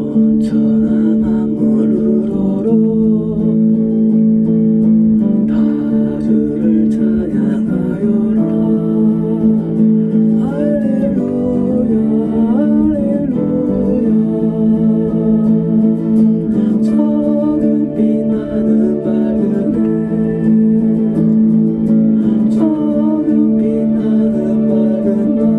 온전한 만물으로 다 주를 찬양하여라. 할렐루야 할렐루야. 저금 빛나는 밝은 해, 저금 빛나는 밝은 날.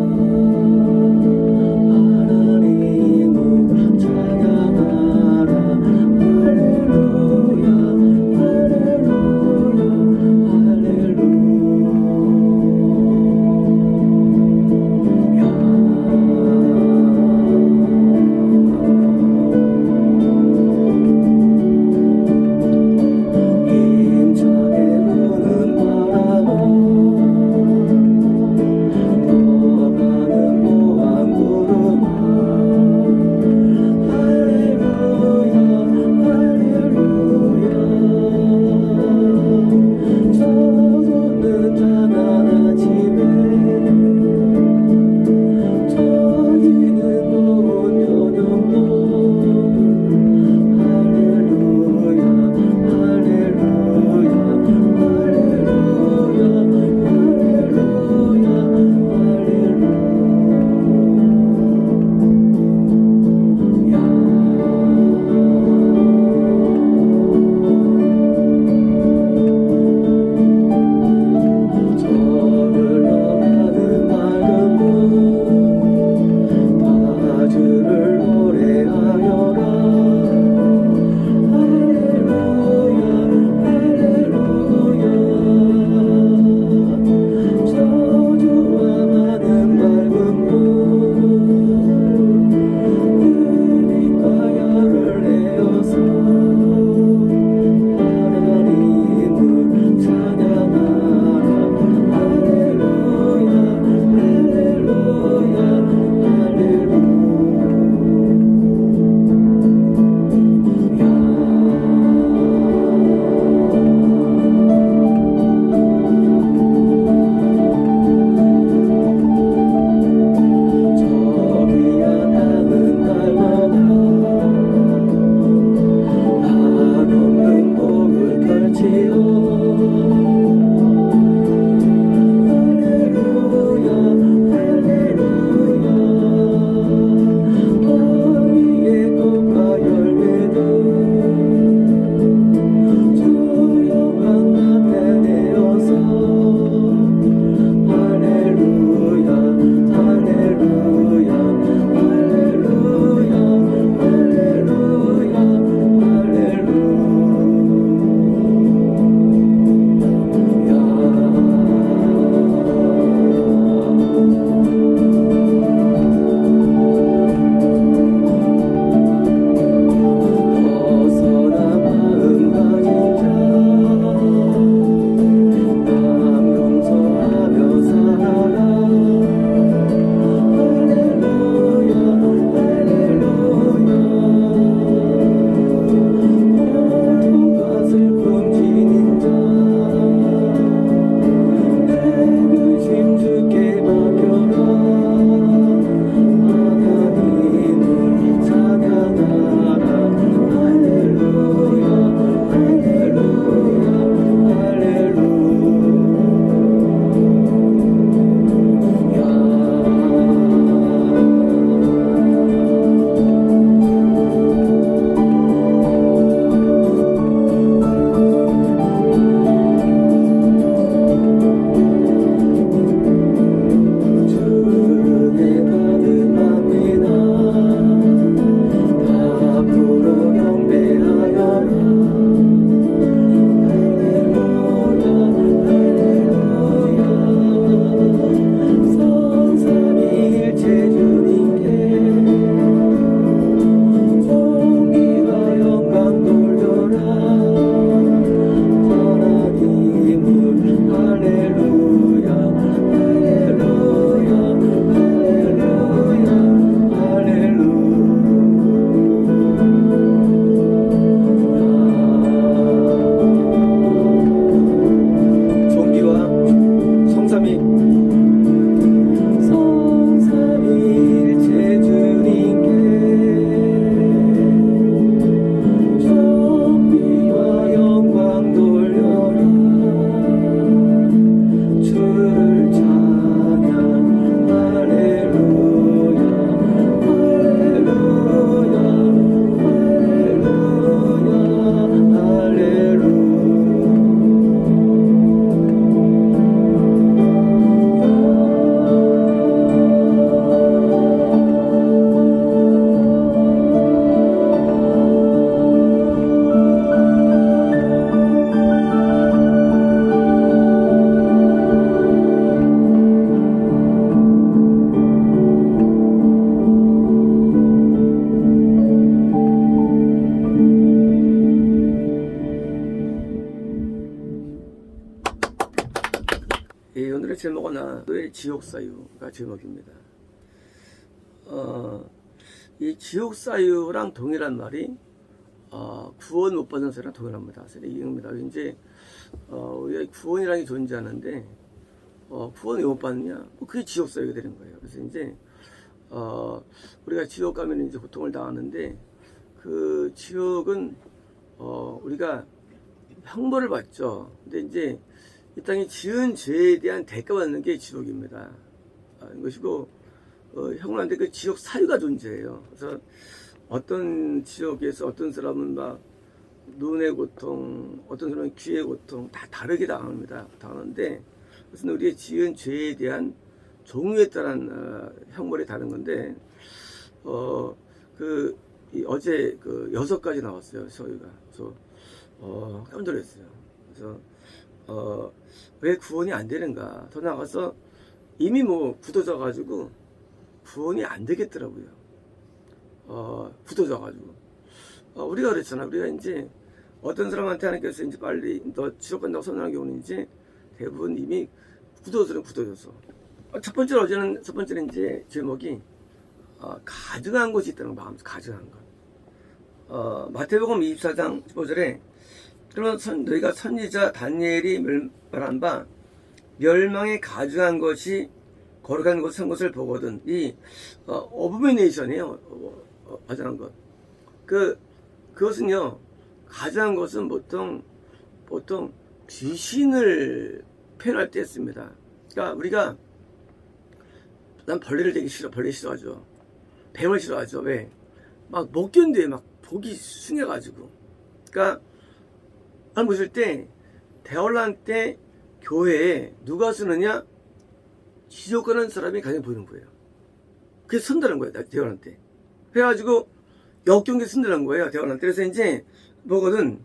지옥사유가 제목입니다. 이 지옥사유랑 동일한 말이 구원 못 받은 사람이랑 동일합니다. 이겁니다. 이제 우리가 구원이라는 게 존재하는데 구원 왜 못 받느냐? 뭐 그게 지옥사유가 되는 거예요. 그래서 이제 우리가 지옥 가면 이제 고통을 당하는데 그 지옥은 우리가 형벌을 받죠. 근데 이제 이 땅에 지은 죄에 대한 대가받는 게 지옥입니다. 이것이고 형님한테 그 지옥 사유가 존재해요. 그래서 어떤 지옥에서 어떤 사람은 막 눈의 고통, 어떤 사람은 귀의 고통 다 다르게 당하는데 그것은 우리의 지은 죄에 대한 종류에 따른 형벌이 다른 건데 어제 그 6가지 나왔어요. 서유가. 그래서 깜짝 놀랐어요. 그래서 왜 구원이 안 되는가? 더 나아가서 이미 뭐 굳어져 가지고 구원이 안 되겠더라고요. 굳어져 가지고 우리가 그랬잖아. 우리가 이제 어떤 사람한테 하나님께서 이제 빨리 너 지옥 간다고 선언한 경우는 이제 대부분 이미 굳어져서 첫 번째는 이제 제목이 가증한 것이 있다는 거, 마음에서 가증한 것. 마태복음 24장 15절에 그러면 너희가 선지자 다니엘이 말한 바 멸망에 가증한 것이 거룩한 곳 선 것을 보거든. 이 어부미네이션이에요. 가증한 것. 그것은요, 가증한 것은 보통 귀신을 표현할 때 씁니다. 그러니까 우리가 난 벌레를 되게 싫어. 벌레 싫어하죠. 뱀을 싫어하죠. 왜? 막 못 견뎌요. 막 복이 숭해가지고. 그러니까 한 보실 때 대환란 때 교회에 누가 쓰느냐? 지옥 가는 사람이 가장 보이는 거예요. 그게 선다는 거예요. 대환란 때. 그래가지고 역경계 쓴다는 거예요. 대환란 때. 그래서 이제 뭐거든.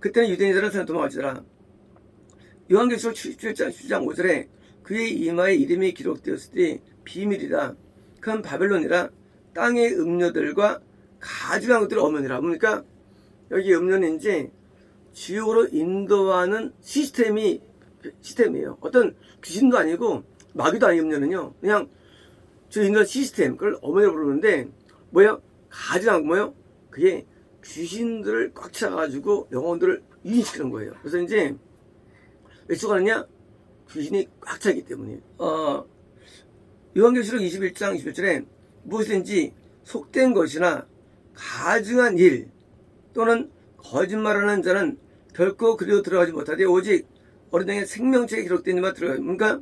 그때는 유대인들은 사람 도망가지더라. 요한계시록 17장 5절에 그의 이마에 이름이 기록되었을 때 비밀이라 큰 바벨론이라 땅의 음료들과 가증한 것들을 엄연이라. 그러니까 여기 음료는 이제 지옥으로 인도하는 시스템이에요. 어떤 귀신도 아니고 마귀도 아니고 음료는요. 그냥 저 인도하는 시스템 그걸 어머니라고 부르는데 뭐예요? 가증한 거 뭐예요? 그게 귀신들을 꽉 차가지고 영혼들을 유인시키는 거예요. 그래서 이제 왜 죽어가느냐? 귀신이 꽉 차기 때문에. 요한계시록 21장 21절에 무엇이든지 속된 것이나 가증한 일 또는 거짓말하는 자는 결코 그리로 들어가지 못하되 오직 어린 양의 생명책에 기록된 이만 들어가요. 그러니까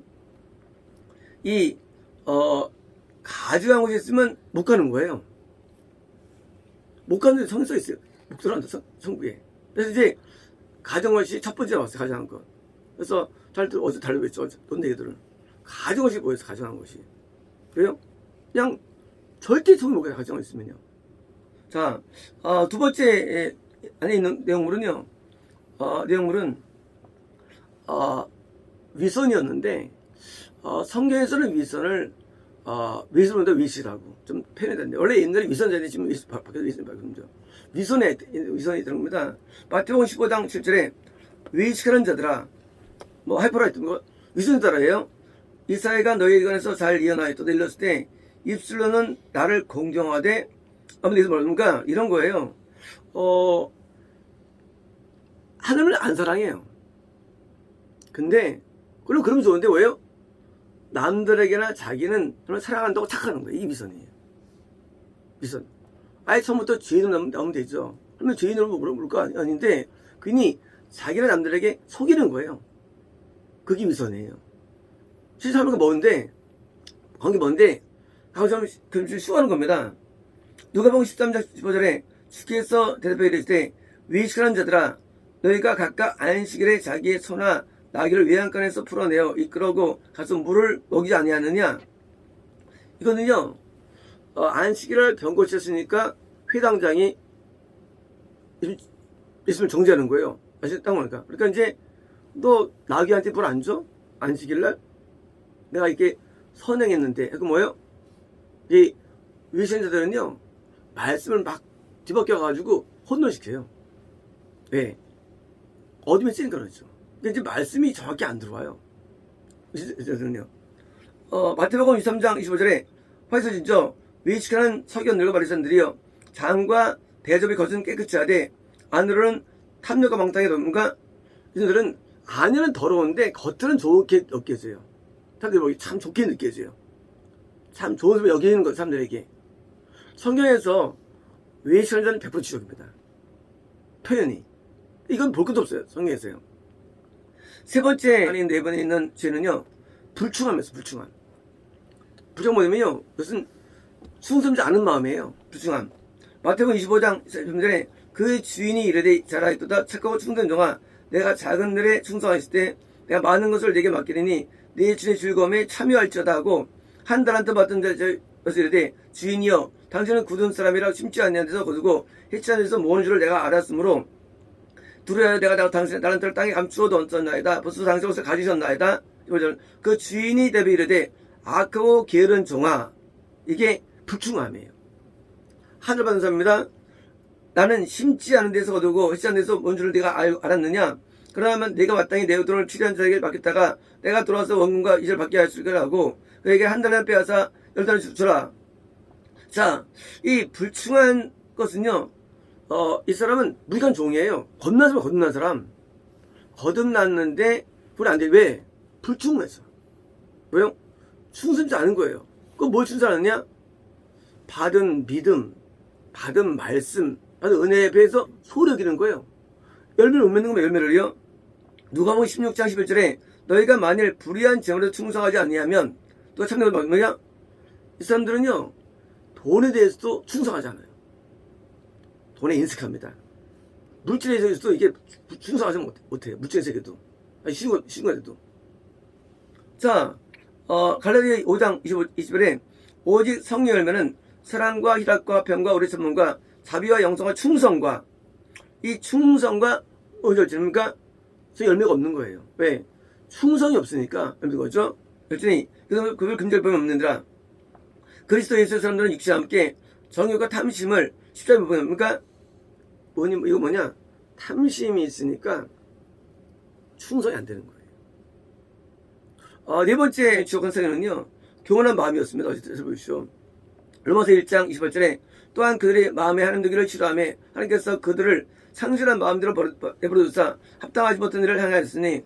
이 가증한 것이 있으면 못 가는 거예요. 못 가는 데 성에 써 있어요. 못 들어간다 성구에. 그래서 이제 가증한 것이 첫 번째 나왔어요. 가증한 것. 그래서 어제 달려봤죠. 논대기들은 가증한 것이 뭐였어? 가증한 것이. 그래요? 그냥 절대 성에 못 가요. 가증한 것 있으면요. 자, 두 번째 안에 있는 내용물은요. 내용물은 위선이었는데 성경에서는 위선을 위선보다 위시라고 좀 표현했는데 원래 옛날에 위선자인데 지금 바뀌어서 위선이 되는 겁니다. 마태복음 15장 7절에 위식하는 자들아 뭐 하이퍼라 했던 거 위선자라예요. 이사야가 너희에 관해서 잘 예언하였다 일렀을 때 입술로는 나를 공경하되 아무튼 뭐니까 이런 거예요. 하나님을 안 사랑해요. 근데 그러면 좋은데 왜요? 남들에게나 자기는 사랑한다고 착각하는 거예요. 이게 미선이에요. 미선. 아예 처음부터 죄인으로 나오면 되죠. 그러면 죄인으로 모를 거 아닌데 괜히 자기는 남들에게 속이는 거예요. 그게 미선이에요. 실제 하는 거 뭔데? 관계 뭔데? 하고 좀 쉬워하는 겁니다. 누가복음 13장 15절에 주께서 대답해 이르실 때 위식하는 자들아 너희가 각각 안식일에 자기의 소나 나귀를 외양간에서 풀어내어 이끌어고 가서 물을 먹이지 아니하느냐. 이거는요 안식일을 병고쳤으니까 회당장이 있으면 정지하는 거예요. 아시겠다고 하니까. 그러니까 이제 너 나귀한테 물 안 줘? 안식일날 내가 이렇게 선행했는데 그 뭐예요? 이 위선자들은요 말씀을 막 뒤바뀌어가지고 혼돈시켜요. 왜? 어둠에 쓰니까 그렇죠. 근데 이제 말씀이 정확히 안 들어와요. 위선자들은요. 마태복음 23장 25절에 화이서진저 외식하는 서기관들과 바리새인들이여 장과 대접이 겉은 깨끗이 하되 안으로는 탐욕과 망탕의 도문과 이들은 안으로는 더러운데 겉으로는 좋게 느껴져요. 사람들이 보기 참 좋게 느껴져요. 참 좋은 소리 여기는 거 사람들에게. 성경에서 외식하는 자는 100% 지적입니다. 표현이. 이건 볼 것도 없어요. 성경에서요. 세 번째 아닌 네 번에 있는 죄는요. 불충함이었어요. 불충함. 불충함 뭐냐면요. 이것은 충성하지 않은 마음이에요. 불충함. 마태복음 25장 3절에 그 주인이 이르되 잘하였도다 착하고 충성된 종아 내가 작은 일에 충성하였을 때 내가 많은 것을 내게 맡기리니 네 주의 즐거움에 참여할지어다 하고 한 달란트 받던 자에서 이르되 주인이여 당신은 굳은 사람이라 심지 않는 데서 거두고 해치 않는 데서 모은 줄을 내가 알았으므로 두려워하여 내가 당신의 달란트를 땅에 감추어 뒀었나이다. 벌써 당신의 것을 가지셨나이다. 그 주인이 대비 이르되 악하고 게으른 종아. 이게 불충함이에요. 하늘 받은 사람입니다. 나는 심지 않은 데서 거두고 해치 않는 데서 모은 줄을 내가 알았느냐. 그러면 내가 마땅히 내 돈을 필요한 자에게 맡겼다가 내가 돌아와서 원금과 이자를 받게 할 수 있게 하고 그에게 한 달을 빼앗아 10달을 주라. 자, 이 불충한 것은요. 이 사람은 무익한 종이에요. 거듭난 사람. 거듭났는데 그건 안 돼. 왜? 불충해서. 왜요? 충성하지 않은 거예요. 그럼 뭘 충성하느냐? 받은 믿음, 받은 말씀, 받은 은혜에 비해서 소리 여기는 거예요. 열매를 못 맺는 거면 열매를요. 누가복음 16장 11절에 너희가 만일 불의한 재물에 충성하지 아니하면 또 참는 건 뭐냐? 이 사람들은요. 돈에 대해서도 충성하지 않아요. 돈에 인색합니다. 물질에 대해서도 이게 충성하지 못해요. 물질의 세계도. 쉬운 거에도. 자, 갈라디아 5장 20절에 오직 성령 열매는 사랑과 희락과 평과 오래 참음과 자비와 영성과 충성과 이 충성과 어디 열매입니까? 열매가 없는 거예요. 왜? 충성이 없으니까 열매가 없죠. 그랬더니 그걸 금절 범이 없는지라 그리스도 예수의 사람들은 육체와 함께 정욕과 탐심을 십자가에 못 보냅니까? 이거 뭐냐? 탐심이 있으니까 충성이 안 되는 거예요. 네 번째 지옥한 사례는요. 교만한 마음이었습니다. 어제 보십시오. 로마서 1장 28절에 또한 그들의 마음에 하나님 되기를 싫어하며 하나님께서 그들을 상실한 마음대로 내버려두사 합당하지 못한 일을 행하였으니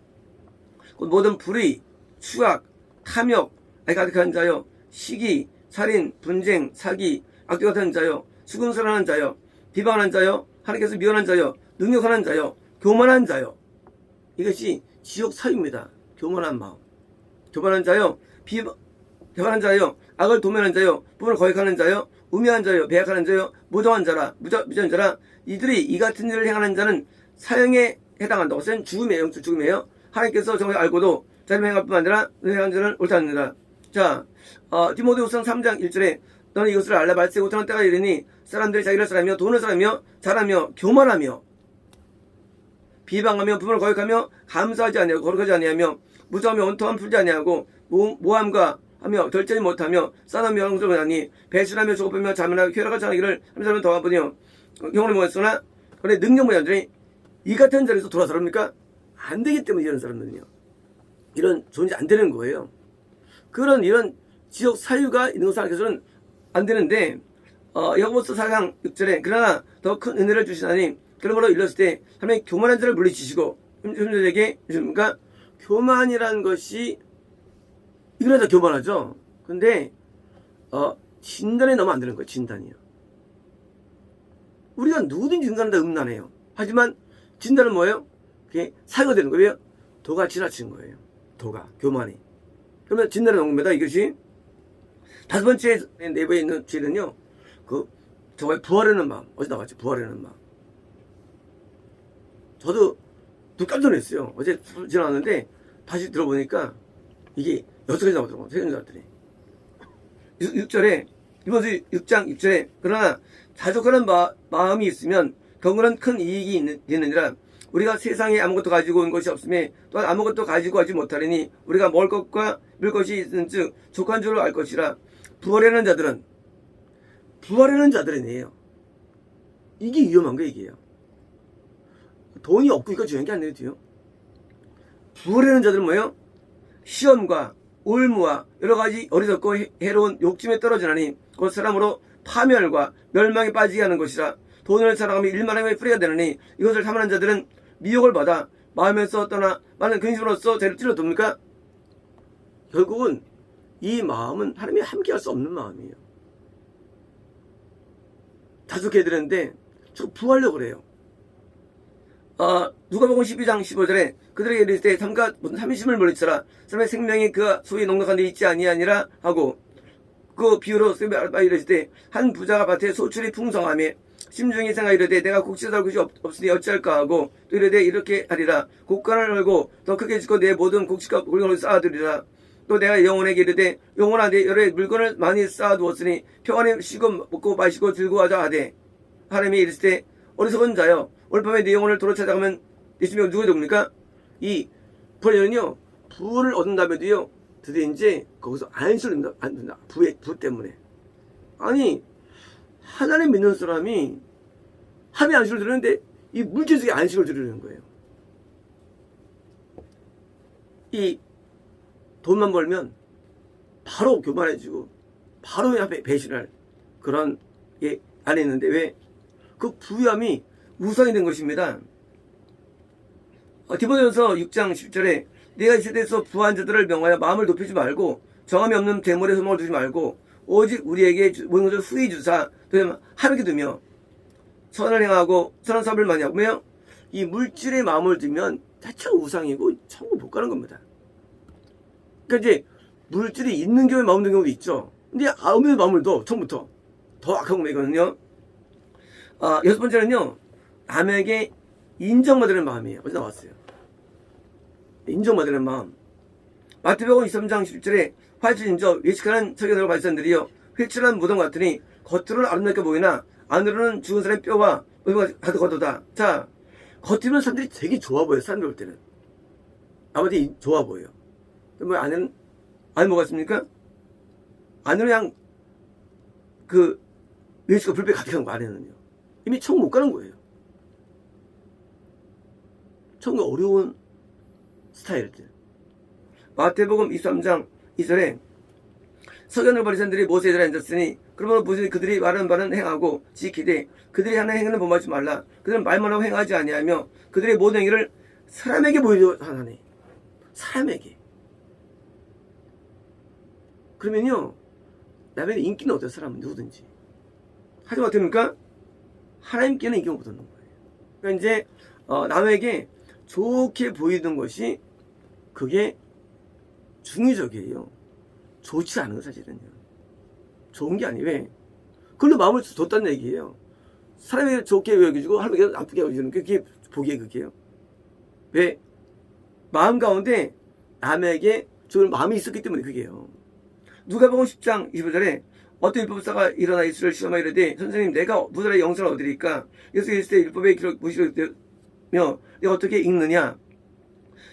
곧 모든 불의, 추악, 탐욕, 가득한 자요, 시기, 살인, 분쟁, 사기, 악도 같은 자요, 수근설하는 자요, 비방하는 자요, 하나님께서 미워하는 자요, 능력하는 자요, 교만한 자요. 이것이 지옥 사유입니다. 교만한 마음. 교만한 자요, 교만한 자요, 악을 도면하는 자요, 부분을 거역하는 자요, 우매한 자요, 배약하는 자요, 무정한 자라, 무전 자라. 이들이 이 같은 일을 행하는 자는 사형에 해당한다. 그것은 죽음이에요. 영적 죽음이에요. 하나님께서 정말 알고도 자기 행할 뿐만 아니라 행하는 자는 옳지 않느니라. 자, 디모데후서 3장 1절에 너는 이것을 알라 말세고 못하는 때가 이르니 사람들이 자기를 사랑하며 돈을 사랑하며 잘하며 교만하며 비방하며 부분을 거역하며 감사하지 아니하고 거룩하지 아니하며 무정하며 온통함 풀지 아니하고 모함과 하며 결제하지 못하며 싸나며 형성을 하니 배신하며 조급하며 자만하며 쾌락하지 않기를 하는 사람은 더하보니요 경험을 모았으나 그런데 능력 모양 자들이 이 같은 자리에서 돌아서랍니까? 안 되기 때문에 이런 사람들은요 이런 존재 안 되는 거예요. 이런 지옥 사유가 있는 사람께서는 안 되는데 야고보서 4장 6절에 그러나 더 큰 은혜를 주시나니 그런 걸로 일렀을 때 하나님 교만한 자를 물리치시고 흠들에게 주십니까? 교만이라는 것이 이거나 다 교만하죠. 근데 진단에 넣으면 안 되는 거예요. 진단이요. 우리가 누구든지 인간은 다 음란해요. 하지만 진단은 뭐예요? 그게 사유가 되는 거예요. 도가 지나친 거예요. 도가 교만이. 그러면 진단에 넣은 겁니다. 이것이 다섯 번째 내부에 있는 죄는요. 저거의 부활하는 마음. 어제 나왔죠. 부활하는 마음. 저도 깜짝 놀랐어요. 어제 지나왔는데 다시 들어보니까 이게 6가지 나오더라고요. 세견자들이 6절에 이번서 6장 6절에 그러나 자족하는 마음이 있으면 경건한 큰 이익이 있느니라. 우리가 세상에 아무것도 가지고 온 것이 없음에 또한 아무것도 가지고 가지 못하리니 우리가 먹을 것과 입을 것이 있은즉 족한 줄로 알 것이라. 부활하는 자들이네요. 이게 위험한 거 이게요. 돈이 없고 이거 중요한 게 아니에요. 부활하는 자들은 뭐예요? 시험과 올무와 여러 가지 어리석고 해로운 욕심에 떨어지나니 곧 사람으로 파멸과 멸망에 빠지게 하는 것이라. 돈을 사랑하며 일만하며 뿌리가 되느니 이것을 탐하는 자들은 미혹을 받아 마음에서 떠나 많은 근심으로써 죄를 찔러둡니까? 결국은 이 마음은 하나님이 함께할 수 없는 마음이에요. 다섯 개 드렸는데 저 부하려고 그래요. 누가복음 12장 15절에 그들에게 이르시되 삼가 무슨 삼심을 물리쳐라. 사람의 생명이 그 소위 넉넉한 데 있지 아니하니라 하고 그 비유로 이르시되 한 부자가 밭에 소출이 풍성하며 심중에 생각하 이르되 내가 곡식을 살 곳이 없으니 어찌할까 하고 또 이르되 이렇게 하리라. 곡간을 열고 더 크게 짓고 내 모든 곡식과 물건을 쌓아두리라. 또 내가 영혼에게 이르되 영혼아 내 여러 물건을 많이 쌓아두었으니 평안히 쉬고 먹고 마시고 즐거워하자 하되 하나님이 이르시되 어리석은 자여 오늘 밤에 네 영혼을 도로 찾아가면 네 심이 누가 됩니까? 이 부하는요 부를 얻은 다음에도요 드디어 이제 거기서 안식을 얻는다. 부 때문에. 아니 하나님 믿는 사람이 하나님의 안식을 들으는데 이 물질 속에 안식을 들으는 거예요. 이 돈만 벌면 바로 교만해지고 바로 앞에 배신할 그런 게 안에 있는데 왜? 그 부유함이 우상이 된 것입니다. 디모데전서 6장 10절에 내가 이 세대에서 부한 자들을 명하여 마음을 높이지 말고 정함이 없는 재물에 소망을 두지 말고 오직 우리에게 모든 것을 후히 주사 하늘께 두며 선을 행하고 선한 사업을 많이 하며 이 물질의 마음을 두면 자체가 우상이고 천국 못 가는 겁니다. 그러니까 이제 물질이 있는 경우에 마음 든 경우도 있죠. 근데 없는 마음을 둬 처음부터 더 악한 겁이거든요. 여섯 번째는요 남에게 인정받는 마음이에요. 어디 나왔어요? 인정받는 마음. 마태복음 23장 11절에 화질인저 외식하는 서기관들과 바리새인들이여 휘칠한 무덤 같으니 겉으로는 아름답게 보이나 안으로는 죽은 사람의 뼈와 가득하도다. 자, 겉으로는 사람들이 되게 좋아 보여요. 사람들 볼 때는 아무튼 좋아 보여요. 뭐 안에는 뭐가 있습니까? 안으로 그냥 그 외식과 불법에 가득한 거 안에는요 이미 천국 못 가는 거예요. 천국 어려운 스타일들. 마태복음 23장 2절에 서기관과 바리새인들이 모세에 자리에 앉았으니 그러므로 모세는 그들이 말하는 바는 행하고 지키되 그들이 하는 행위는 범하지 말라. 그들은 말만 하고 행하지 아니하며 그들의 모든 행위를 사람에게 보이려 하나니. 사람에게. 그러면요 남의 인기는 어때요? 사람은 누구든지. 하지만 어떻습니까? 하나님께는 인기가 못 얻는 거예요. 그러니까 이제 남에게 좋게 보이는 것이 그게 중의적이에요. 좋지 않은 거 사실은요. 좋은 게 아니에요. 왜? 그걸로 마음을 뒀다는 얘기예요. 사람에게 좋게 여겨주고 하나님께 나쁘게 여겨주는 게 그게 복이에요. 그게요. 왜? 마음 가운데 남에게 좋은 마음이 있었기 때문에 그게요. 누가복음 10장 25절에 어떤 율법사가 일어나 예수를 시험하여 이르되 선생님 내가 무엇의 영생을 얻으리까? 예수께서 이르시되 율법의 기록 무시되며 내가 어떻게 읽느냐?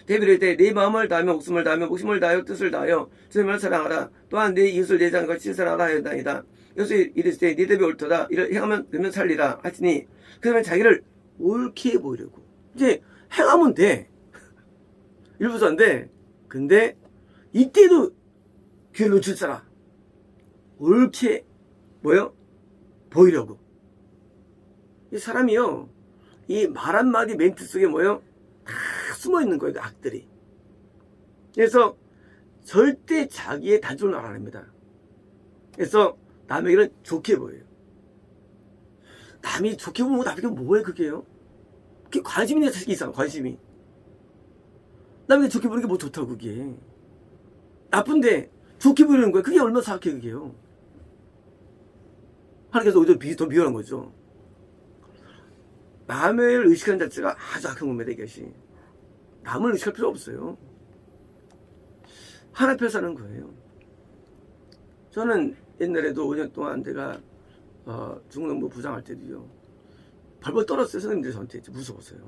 대비를 이르되 네 마음을 다하며 목숨을 다하며 목숨을 다하여 뜻을 다하여 주님을 사랑하라. 또한 네 이웃을 내 장같이 사랑하라 하였나이다. 예수 이르시되 네 대비 옳도다. 이를 행하면 그러면 살리라 하시니 그러면 자기를 옳게 보이려고 이제 행하면 돼. 율법사인데 근데 이때도 귀를 놓칠사라. 옳게 뭐요? 보이려고. 이 사람이요 이 말 한마디 멘트 속에 뭐요? 다 숨어있는 거예요. 그 악들이. 그래서 절대 자기의 단점을 말 안 합니다. 그래서 남에게는 좋게 보여요. 남이 좋게 보면 나쁘게 뭐예요 그게요? 그게 관심이 있는 자식이 있어. 관심이. 남에게 좋게 보는 게 뭐 좋다고 그게. 나쁜데 좋게 보이는 거예요. 그게 얼마나 사악해 그게요. 하나님께서 오히려 더 미워한 거죠. 남을 의식하는 자체가 아주 악한 겁니다. 이것이. 남을 의식할 필요 없어요. 하나 앞에 사는 거예요. 저는 옛날에도 5년 동안 내가 중앙정부 부장할 때도요. 벌벌 떨었어요. 선생님들 저한테 무서웠어요.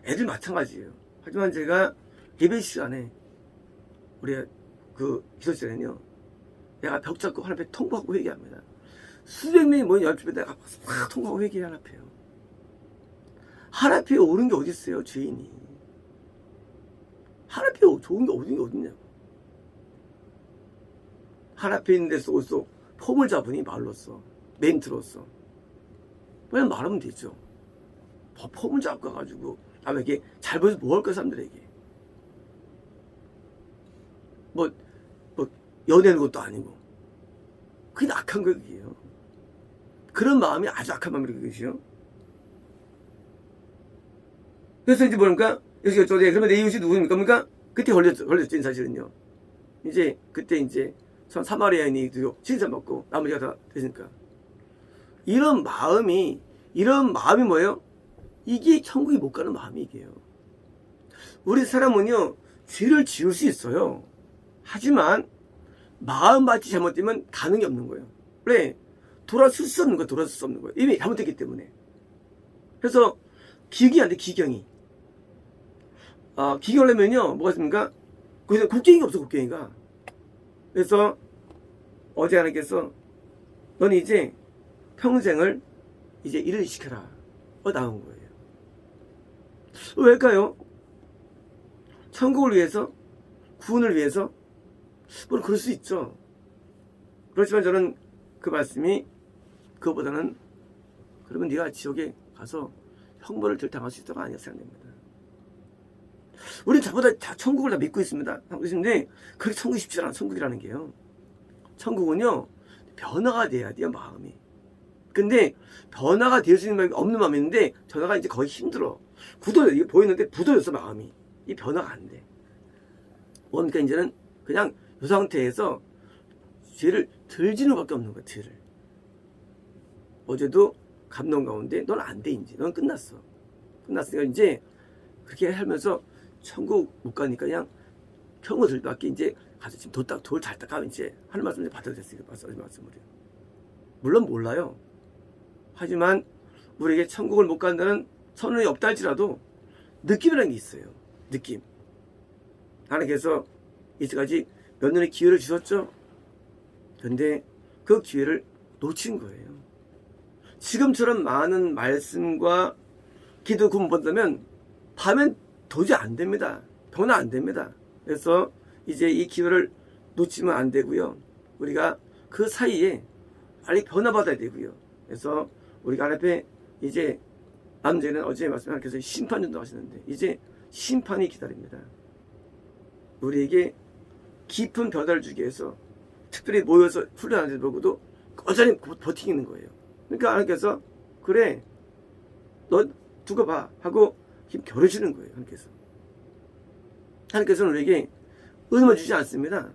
애들 마찬가지예요. 하지만 제가 예배 시간에 우리 그 기도실에는요. 내가 벽 잡고 하나님 앞에 통보하고 회개합니다. 수백 명이 모인 연습에 내가 막 통보하고 회개를 하나님 앞에요. 하나님 앞에 옳은 게 어디 있어요, 죄인이. 하나님 앞에 좋은 게 어디 있냐고. 앞에 있는 데서 어디서 폼을 잡으니 말로써 멘트로써 그냥 말하면 되죠. 폼을 잡고 가지고 이게 잘 보여서 뭐 할 거야 사람들에게. 뭐 연애하는 것도 아니고 그게 악한 거예요. 그게요. 그런 마음이 아주 악한 마음이라고 그러시요. 그래서 이제 뭡니까? 여기 저기 그러면 내 이웃이 누구입니까? 그러니까 그때 걸렸죠 사실은요. 이제 그때 이제 사마리아인이 칭찬받고 나머지가 다 되니까 이런 마음이 뭐예요? 이게 천국에 못 가는 마음이 이게요. 우리 사람은요 죄를 지을 수 있어요. 하지만 마음밭이 잘못되면 가능이 없는 거예요. 왜? 돌아설 수 없는 거예요. 이미 잘못됐기 때문에. 그래서 기경이 안 돼, 기경이. 기경을 하면요 뭐가 있습니까? 거기서 곡괭이가 없어, 곡괭이가. 그래서 어제 하나님께서 넌 이제 평생을 이제 일을 시켜라. 나온 거예요. 왜일까요? 천국을 위해서, 구원을 위해서, 물론 그럴 수 있죠. 그렇지만 저는 그 말씀이 그거보다는 그러면 네가 지옥에 가서 형벌을 덜 당할 수 있다가 아니라 생각됩니다. 우리는 저보다 다 천국을 다 믿고 있습니다. 근데 그렇게 천국이 쉽지 않아, 천국이라는 게요. 천국은요 변화가 돼야 돼요, 마음이. 근데 변화가 될 수 있는 마음이 없는 마음이 있는데 변화가 이제 거의 힘들어. 이게 보이는데 굳어졌어, 마음이. 이 변화가 안 돼. 뭡니까? 이제는 그냥 이 상태에서 죄를 덜 지는 밖에 없는 거야, 죄를. 어제도 감동 가운데 넌 안 돼, 이제. 넌 끝났어. 끝났으니까 이제 그렇게 하면서 천국 못 가니까 그냥 평생 들밖에 이제 가서 지금 돌 잘 닦아 이제 하는 말씀을 받아도 됐으니까 말씀을. 물론 몰라요. 하지만 우리에게 천국을 못 간다는 선언이 없다 할지라도 느낌이라는 게 있어요. 느낌. 하나님께서 이제까지 몇 년의 기회를 주셨죠. 그런데 그 기회를 놓친 거예요. 지금처럼 많은 말씀과 기도 구원 본다면 밤엔 도저히 안 됩니다. 변화 안 됩니다. 그래서 이제 이 기회를 놓치면 안 되고요. 우리가 그 사이에 빨리 변화받아야 되고요. 그래서 우리가 하나님께 이제 남자는 어제 말씀 하나님께서 심판 준다고 하시는데 이제 심판이 기다립니다. 우리에게 깊은 변화를 주기 위해서 특별히 모여서 훈련하는 데 보고도 여전히 버티는 거예요. 그러니까 하나님께서 그래 너 두고 봐 하고 겨루시는 거예요. 하나님께서는 우리에게 은혜만 주지 않습니다.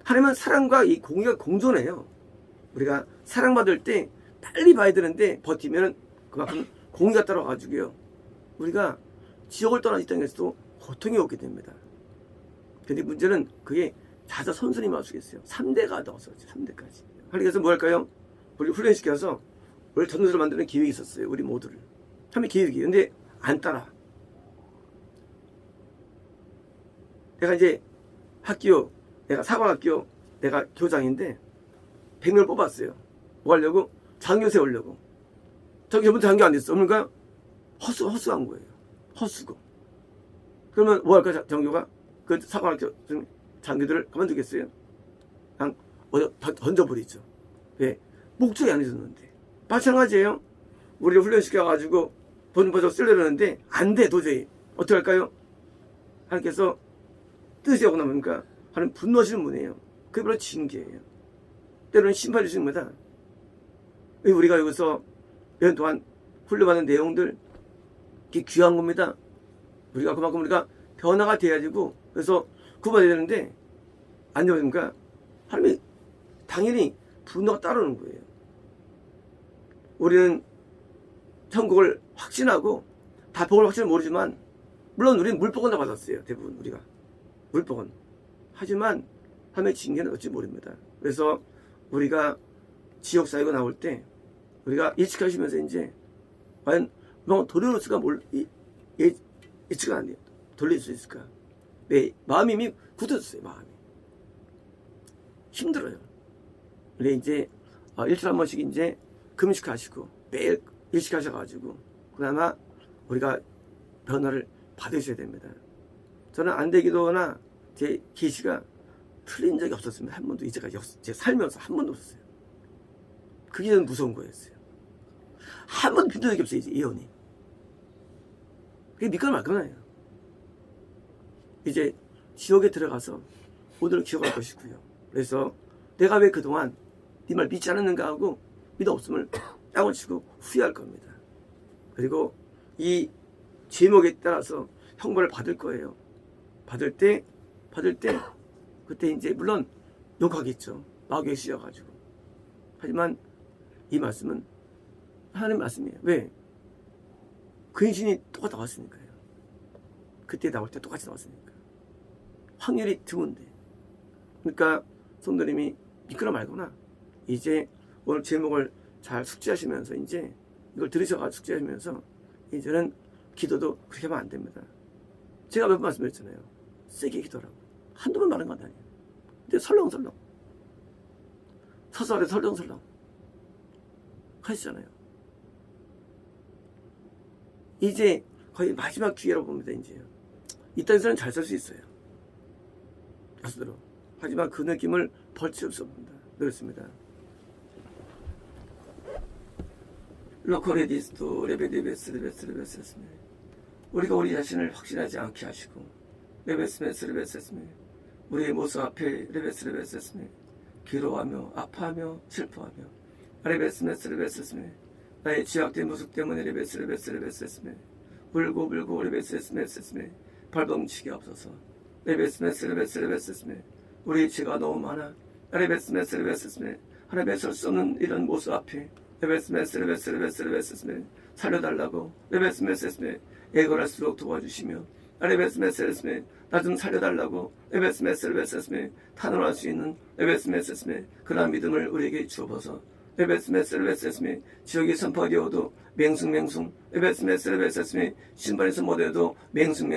하나님은 사랑과 이 공의가 공존해요. 우리가 사랑받을 때 빨리 봐야 되는데 버티면 그만큼 공의가 따라와가지고요. 우리가 지옥을 떠나 이 땅에서도 고통이 오게 됩니다. 근데 문제는 그게 자자 선순위 맞추겠어요. 3대가 넣어서 3대까지. 하나님께서 뭐 할까요? 우리 훈련시켜서 우리 전도자를 만드는 계획이 있었어요. 우리 모두를. 참 계획이. 근데 안 따라. 내가 이제 내가 사관학교, 내가 교장인데 100명을 뽑았어요. 뭐 하려고? 장교 세우려고. 저기 저번에 장교 안 됐어. 그러니까 허수한 거예요. 허수고. 그러면 뭐 할까, 장교가? 그 사관학교 장교들을 가만두겠어요? 그냥 던져버리죠. 왜? 목적이 안 있었는데. 마찬가지예요. 우리를 훈련시켜가지고 돈 벌어 쓰려는데 안 돼, 도저히. 어떻게 할까요? 하나님께서 뜻이 하고 나니까 하나님 분노하시는 분이에요. 그게 바로 징계예요. 때로는 심판해 주시는 겁니다. 우리가 여기서 몇 년 동안 훈련받는 내용들 이게 귀한 겁니다. 우리가 그만큼 우리가 변화가 돼야 되고 그래서 구원해야 되는데 안 되니까 하나님이 당연히 분노가 따르는 거예요. 우리는 천국을 확신하고 다 복을 확신을 모르지만 물론 우리는 물복은 다 받았어요. 대부분 우리가 물복은. 하지만 하나님의 징계는 어찌 모릅니다. 그래서 우리가 지옥 사유가 나올 때 우리가 예측하시면서 이제 과연 돌려놓을 수가 예측은 안 돼요. 돌릴 수 있을까? 내 마음이 이미 굳어졌어요. 마음이 힘들어요. 근데 이제 일주일에 한 번씩 이제 금식하시고 매일 일식하셔가지고 그나마 우리가 변화를 받으셔야 됩니다. 저는 안대기도나 제 계시가 틀린 적이 없었습니다. 한 번도 이제까지 제 살면서 한 번도 없었어요. 그게 저는 무서운 거였어요. 한 번도 빈 적이 없어요. 이제 예언이. 그게 믿거나 말거나예요. 이제 지옥에 들어가서 오늘을 기억할 것이고요. 그래서 내가 왜 그동안 네 말 믿지 않았는가 하고 믿어 없음을 땅을 치고 후회할 겁니다. 그리고 이 제목에 따라서 형벌을 받을 거예요. 받을 때 그때 이제 물론 욕하겠죠. 마귀에 씌여가지고. 하지만 이 말씀은 하나님 말씀이에요. 왜? 근신이 똑같이 나왔으니까요. 그때 나올 때 똑같이 나왔으니까. 확률이 드문데. 그러니까 성도님이 믿거나 말거나 이제 오늘 제목을 잘 숙지하시면서 이제 이걸 들으셔가지고 숙지하시면서 이제는 기도도 그렇게 하면 안 됩니다. 제가 몇 번 말씀드렸잖아요. 세게 기도라고. 한두 번 말한 건 아니에요. 근데 설렁설렁. 서설에 설렁설렁. 하시잖아요. 이제 거의 마지막 기회라고 봅니다. 이제 이 땅에서는 잘 살 수 있어요. 가수대로. 하지만 그 느낌을 벌칠 수 없습니다. 그렇습니다. 로코레디스도 레베데베스 우리가 우리 자신을 확신하지 않게 하시고 레베스메스 우리의 모습 앞에 레베스 괴로워하며 아파하며 슬퍼하며 레베스메스 나의 죄악된 모습 때문에 레베스 울고 레베스메스 발버둥치게 없어서 레베스메스 우리의 죄가 너무 많아 레베스메스 하나님의 설 수 없는 이런 모습 앞에 레베스메스 살려달라고 레베스메스 애걸할수록 도와주시며 레베스메스 나 좀 살려달라고 레베스메스 탄원할 수 있는 레베스메스 그러한 믿음을 우리에게 주어서 레베스메스 지옥이 선포되어도 맹숭 레베스메스 신발에서 못해도 맹숭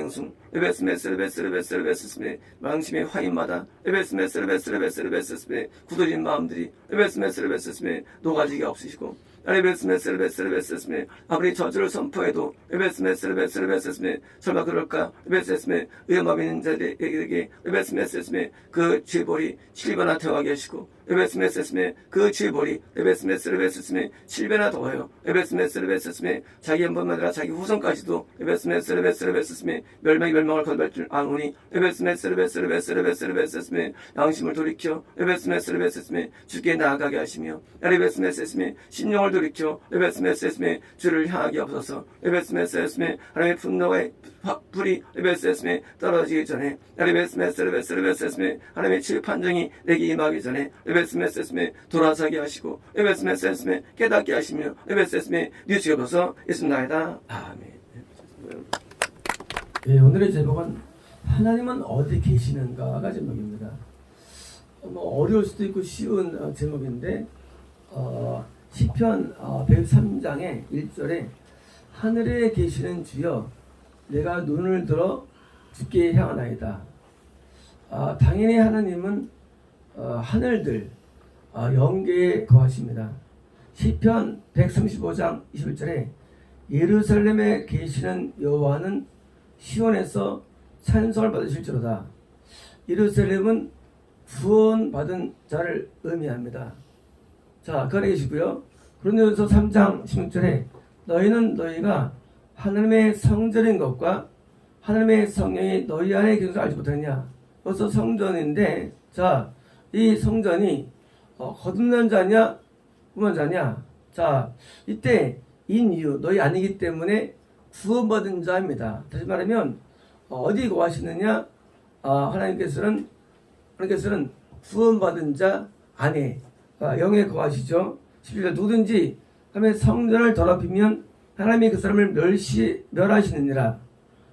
레베스메스 망심의 화인마다 레베스메스 굳어진 마음들이 레베스메스 녹아지게 없으시고 레베스메스 아무리 저주를 선포해도 레베스메스 설마 그럴까 레베스메스 위험함 있는 자들에게 레베스메스 그 죄벌이 7배나 더하게 하시고 레베스메스 그 죄벌이 레베스메스 7배나 더해요. 레베스메스 자기 한 번만 아니라 자기 후손까지도 레베스메스 멸망을 거듭할 줄 아노니 레베스메스 양심을 돌이켜 레베스메스 주께 나아가게 하시며 레베스메스 신령을 돌이켜 레베스메스 주를 향하게 없어서 레베스메스 하나님의 분노의 불이 레베스메스 떨어지기 전에 레베스메스 하나님의 치유 판정이 내게 임하기 전에 레베스메스 돌아서게 하시고 레베스메스 깨닫게 하시며 레베스메스 뉴스여서 있습니다. 아멘. 네, 오늘의 제목은 하나님은 어디 계시는가가 제목입니다. 어려울 수도 있고 쉬운 제목인데 시편 103장의 1절에 하늘에 계시는 주여 내가 눈을 들어 주께 향하나이다. 당연히 하나님은 하늘들 영계에 거하십니다. 시편 135장 21절에 예루살렘에 계시는 여호와는 시온에서 찬송을 받으실지로다. 예루살렘은 구원받은 자를 의미합니다. 자, 거기 계시고요. 고린도전서 3장 16절에 너희는 너희가 하나님의 성전인 것과 하나님의 성령이 너희 안에 계신 것을 알지 못하느냐. 벌써 성전인데, 자, 이 성전이 거듭난 자냐 구원 자냐. 자, 이때 인유 너희 아니기 때문에 구원받은 자입니다. 다시 말하면 어디 거하시느냐? 하나님께서는 구원받은 자 안에 영에 거하시죠. 11절 누구든지 하나님의 성전을 더럽히면 하나님이 그 사람을 멸하시느니라.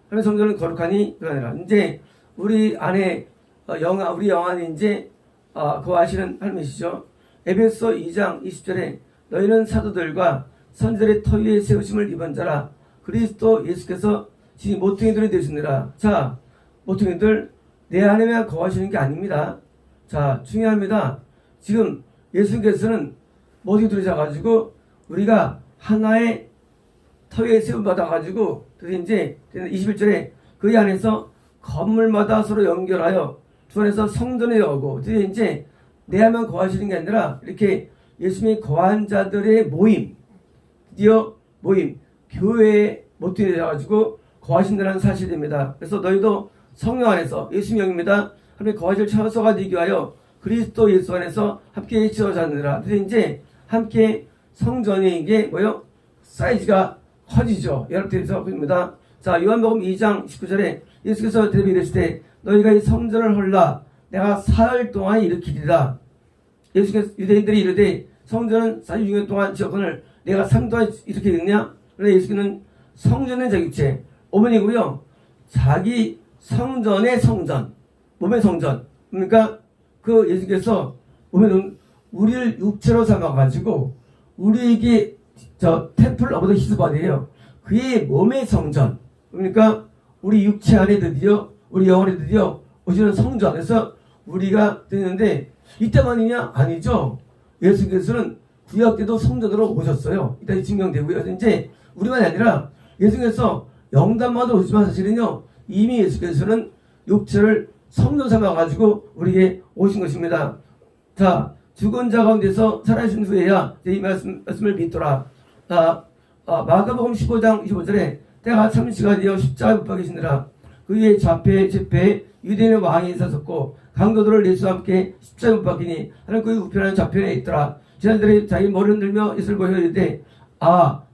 하나님의 성전은 거룩하니 그러니라. 이제 우리 안에 우리 영 안에 이제 거하시는 하나님이시죠. 에베소 2장 20절에 너희는 사도들과 선지자의 터 위에 세우심을 입은 자라. 그리스도 예수께서 지금 모퉁이들이 되시느라. 자, 모퉁이들 내 안에만 거하시는 게 아닙니다. 자, 중요합니다. 지금 예수께서는 모퉁이들이 되셔가지고 우리가 하나의 터 위에 세움 받아가지고 그래서 이제 21절에 그 안에서 건물마다 서로 연결하여 주 안에서 성전에 오고, 이제 내 안만 거하시는 게 아니라 이렇게 예수님이 거한 자들의 모임, 드디어 모임, 교회에 모퉁이 되어가지고 거하신다는 사실입니다. 그래서 너희도 성령 안에서 예수님 영입니다. 하나님 거하실 처소가 되기 위하여 그리스도 예수 안에서 함께 지어졌느니라. 그래서 이제 함께 성전이 이게 뭐요? 사이즈가 커지죠. 여러분들에서 보입니다. 자, 요한복음 2장 19절에 예수께서 대답 이르시되 너희가 이 성전을 헐라 내가 사흘 동안 일으키리라. 예수께서 유대인들이 이르되 성전은 46년 동안 지었거늘 내가 3일 동안 일으키겠냐? 그런데 예수께서는 성전의 자기체 어머니고요. 자기 성전의 성전, 몸의 성전. 그러니까 그 예수께서 보면 우리를 육체로 삼아가지고 우리에게 템플 오브 더 히즈 바디예요. 그의 몸의 성전. 그러니까 우리 육체 안에 드디어 우리 영혼에 드디어 오시는 성전. 그래서 우리가 되는데 이때만이냐? 아니죠. 예수께서는 구약 때도 성전으로 오셨어요. 이따 증명되고요. 그래서 이제 우리만이 아니라 예수께서 영단마다 오시지만 사실은요 이미 예수께서는 육체를 성전 삼아가지고 우리에게 오신 것입니다. 자, 죽은 자 가운데서 살아계신 후에야 이 말씀을 믿더라. 마가복음 15장 25절에 때가 참시가 되어 십자가에 못 박히시느라 그 위에 재패에 유대인의 왕이 있었고 강도들을 예수와 함께 십자가에 못 박히니 하는 그 우편하는 좌편에 있더라. 지난들이 자기 머리를 들며 예수를 보여 이르되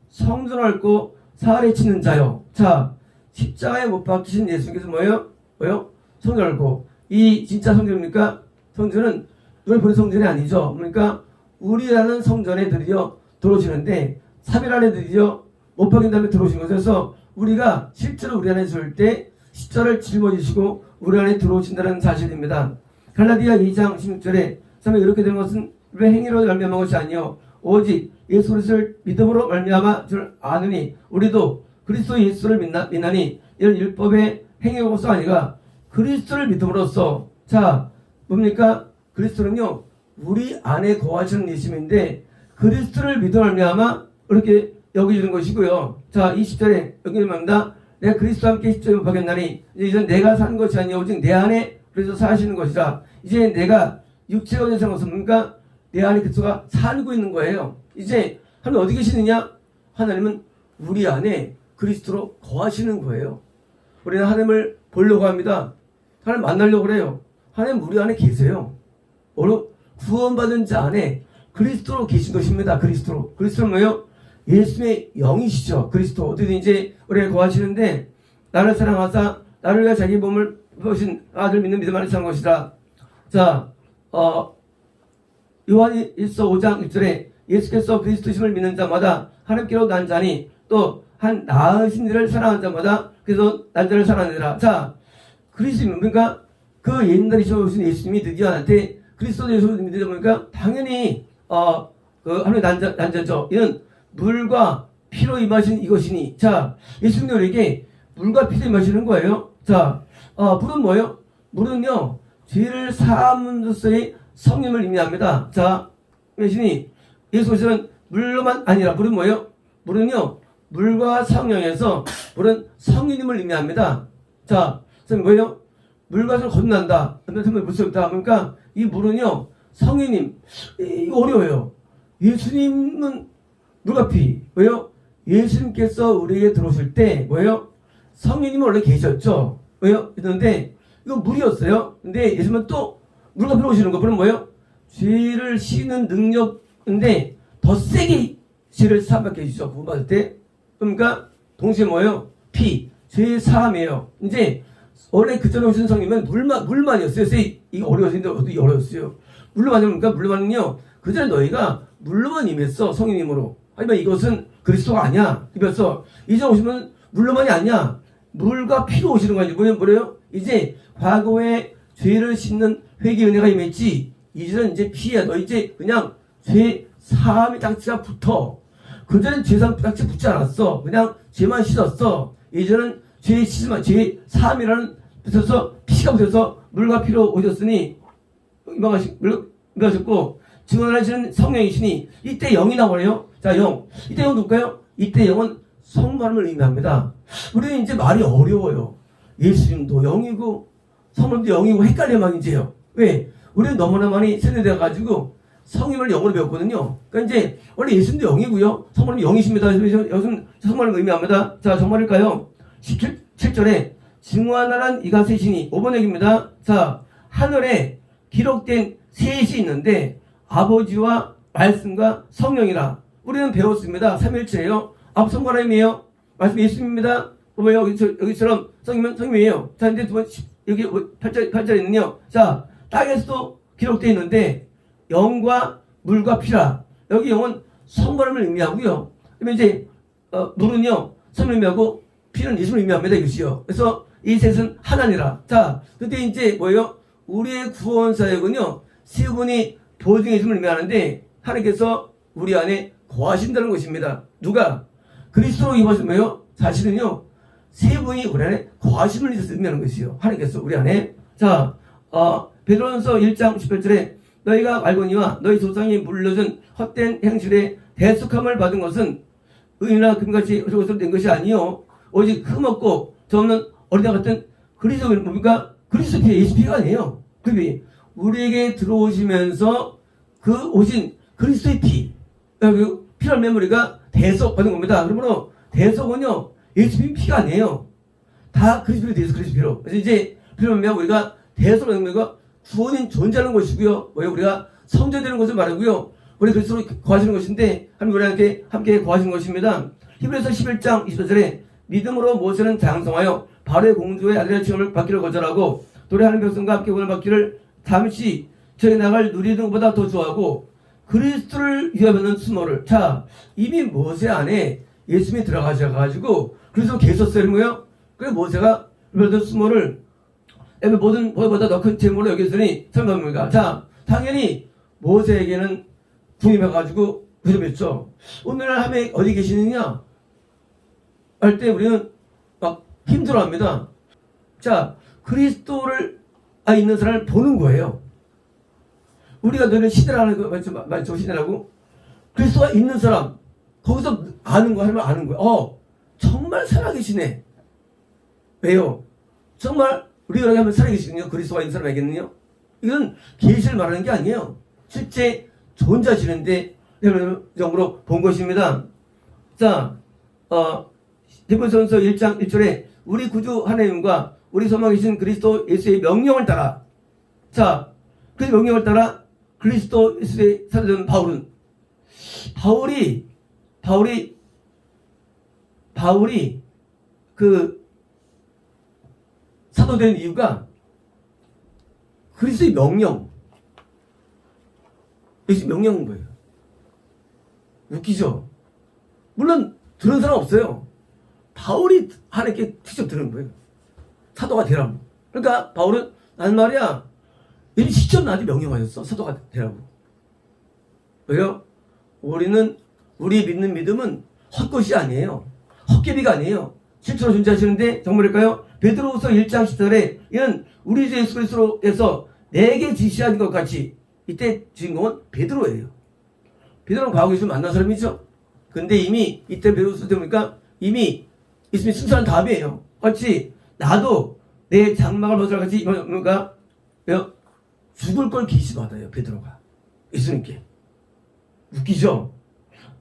성전을 앓고 사흘에 치는 자요. 자, 십자가에 못 박히신 예수께서 뭐예요? 성전을 앓고 이 진짜 성전입니까? 성전은 눈에 보는 성전이 아니죠. 그러니까 우리라는 성전에 드디어 들어오시는데 3일 안에 드디어 못 박힌 다음에 들어오신 거죠. 그래서 우리가 실제로 우리 안에 있을 때 십자를 짊어지시고 우리 안에 들어오신다는 사실입니다. 갈라디아 2장 16절에 이렇게 되는 것은 왜 행위로 말미암은 것이 아니요 오직 예수 그리스도를 믿음으로 말미암아 줄 아느니 우리도 그리스도 예수를 믿나니 이런 율법의 행위로서 아니라 그리스도를 믿음으로써. 자, 뭡니까? 그리스도는요 우리 안에 거하시는 예수님인데 그리스도를 믿음으로 말미암아 이렇게 여기주는 것이고요. 자, 20절에 여기 말합니다. 내가 그리스도와 함께 십자가에 못 박혔나니 이제 내가 사는 것이 아니요 오직 내 안에 그래서 사시는 것이라. 이제 내가 육체가 되는 것은 뭔가 내 안에 그리스도가 살고 있는 거예요. 이제 하나님 어디 계시느냐? 하나님은 우리 안에 그리스도로 거하시는 거예요. 우리는 하나님을 보려고 합니다. 하나님 만나려고 그래요. 하나님 우리 안에 계세요. 구원받은 자 안에 그리스도로 계신 것입니다. 그리스도로. 그리스도는 뭐예요? 예수님의 영이시죠. 그리스도. 어디든 이제 우리 안에 거하시는데 나를 사랑하사 나를 위해 자기 몸을 보신 아들 믿는 믿음 안에 산 것이다. 자, 요한 1서 5장 1절에 예수께서 그리스도심을 믿는 자마다 하나님께로 난 자니 또 한 나으신 이를 사랑하는 자마다 그래서 난 자를 사랑하느니라. 자, 그리스도님 그러니까 그 옛날에 오신 예수님이 드디어 나한테 그리스도 예수를 믿다 보니까 당연히 하나님 난자죠. 이는 물과 피로 임하신 이것이니. 자, 예수님이 우리에게 물과 피로 임하시는 거예요. 자, 물은 뭐예요? 물은요 죄를 사함으로써의 성령을 의미합니다. 자, 예수님이 예수께서는 물로만 아니라 물은 뭐예요? 물은요 물과 성령에서 물은 성령님을 의미합니다. 자, 그래서 뭐예요? 물과 성을 거듭난다. 그러면 물 수 없다. 그러니까 이 물은요 성령님. 이거 어려워요. 예수님은 물과 피. 왜요? 예수님께서 우리에게 들어오실 때 뭐예요? 성령님은 원래 계셨죠. 왜요? 그런데 이거 물이었어요. 근데 예수님은 또 물과 피로 오시는 거. 그럼 뭐예요? 죄를 씻는 능력인데 더 세게 죄를 사함받게 해주죠. 구원받을 때. 그러니까 동시에 뭐예요? 피. 죄의 사함이에요. 이제 원래 그전에 오신 성령님은 물만이었어요. 이거 어려웠는데 어떻게 어려웠어요? 물로만이니까 물로만은요 그전에 너희가 물로만 임했어. 성령님으로. 하지만 이것은 그리스도가 아니야. 그래서 이제 오시면 물로만이 아니야. 물과 피로 오시는 거 아니에요. 뭐래요? 이제 과거에 죄를 씻는 회개 은혜가 임했지. 이제는 이제 피야. 너 이제 그냥 죄 사함의 딱지가 붙어. 그전엔 죄 딱지 붙지 않았어. 그냥 죄만 씻었어. 이제는 죄 사함이라는 붙어서 피가 붙어서 물과 피로 오셨으니 임하셨고 증언하시는 성령이시니 이때 영이 나오네요. 자, 영. 이때 영 누굴까요? 이때 영은 성령을 의미합니다. 우리는 이제 말이 어려워요. 예수님도 영이고 성령도 영이고 헷갈려 막 이제요. 왜? 우리는 너무나 많이 세뇌되어가지고 성령을 영으로 배웠거든요. 그러니까 이제 원래 예수님도 영이고요. 성령은 영이십니다. 여기서 성령을 의미합니다. 자, 정말일까요? 17절에 증언하란 이가 셋이니 5번 얘기입니다. 자, 하늘에 기록된 셋이 있는데 아버지와 말씀과 성령이라. 우리는 배웠습니다. 삼일체예요. 성부 하나님이에요. 말씀 예수님입니다. 뭐예요? 여기처럼 성령이에요. 자, 근데 두 번, 여기 8절에 있는요. 자, 땅에서도 기록되어 있는데 영과 물과 피라. 여기 영은 성부함을 의미하고요. 그러면 이제 물은요 성을 의미하고 피는 예수를 의미합니다. 이것이요. 그래서 이 셋은 하나니라. 자, 근데 이제 뭐예요? 우리의 구원 사역은요 세 분이 보증해 주심을 의미하는데 하나님께서 우리 안에 거하신다는 것입니다. 누가? 그리스도로 입어주며요. 사실은요 세 분이 우리 안에 거하심을 의미하는 것이요. 하나님께서 우리 안에. 자, 베드로전서 1장 18절에 너희가 알거니와 너희 조상이 물려준 헛된 행실에 대속함을 받은 것은 은이나 금같이 어쩌고저쩌고 된 것이 아니요 오직 흠없고 저없는 어린아 같은 그리스도는 뭡니까? 그리스도 피, 예수 피가 아니에요. 그 피, 우리에게 들어오시면서 그 오신 그리스도의 피, 그 피를 매면 우리가 대속 받은 겁니다. 그러므로 대속은요 예수 피가 아니에요. 다 그리스도로 되어서 그리스도 피로. 그래서 이제 피를 매면 우리가 대속을 받는 거가 구원인 존재하는 것이고요. 우리가 성전되는 것을 말하고요. 우리 그리스도로 거하시는 것인데 하나님 우리한테 함께 거하시는 것입니다. 히브리서 11장 24절에 믿음으로 모세는 장성하여 바로의 공주의 아들의 취함을 받기를 거절하고 도래하는 백성과 함께 구원을 받기를 잠시 저에 나갈 누리는 것보다 더 좋아하고 그리스도를 위하여는 수모를. 자, 이미 모세 안에 예수님이 들어가셔가지고 그리스도 계셨어요. 뭐요? 그래서 모세가 그래서 수모를 모든 것보다 더 큰 재물로 여겼으니 설명합니다. 자, 당연히 모세에게는 궁임해가지고 그랬죠. 오늘 함에 어디 계시느냐 할 때 우리는 막 힘들어합니다. 자, 그리스도를 있는 사람을 보는 거예요. 우리가 너는 시대라는 거 맞죠? 시대라고 그리스도가 있는 사람 거기서 아는 거 하면 아는 거야. 정말 살아계시네. 왜요? 정말 우리가 하면 살아계시군요. 그리스도가 있는 사람 알겠느냐? 이건 계시를 말하는 게 아니에요. 실제 존재하시는데 영으로 본 것입니다. 자, 디모데전서 1장 1절에 우리 구주 하나님과 우리 소망이신 그리스도 예수의 명령을 따라. 자, 그 명령을 따라 그리스도 예수의 사도된 바울이 그 사도된 이유가 그리스도의 명령인 거예요. 웃기죠? 물론 들은 사람 없어요. 바울이 하나님께 직접 들은 거예요. 사도가 되라고. 그러니까 바울은 나는 말이야 이미 직접 나한테 명령하셨어. 사도가 되라고. 왜요? 우리 믿는 믿음은 헛것이 아니에요. 헛개비가 아니에요. 실제로 존재하시는데 정말일까요? 베드로후서 1장 10절에 이는 우리 주 예수 그리스도에서 내게 지시한 것 같이. 이때 주인공은 베드로예요. 베드로는 과거 예수를 만난 사람이죠. 근데 이미 이때 베드로후서 때보니까 이미 예수님이 승천한 다음이에요. 같이 나도 내 장막을 벗어날 같이 뭔가 죽을 걸 계시받아요. 베드로가 예수님께. 웃기죠?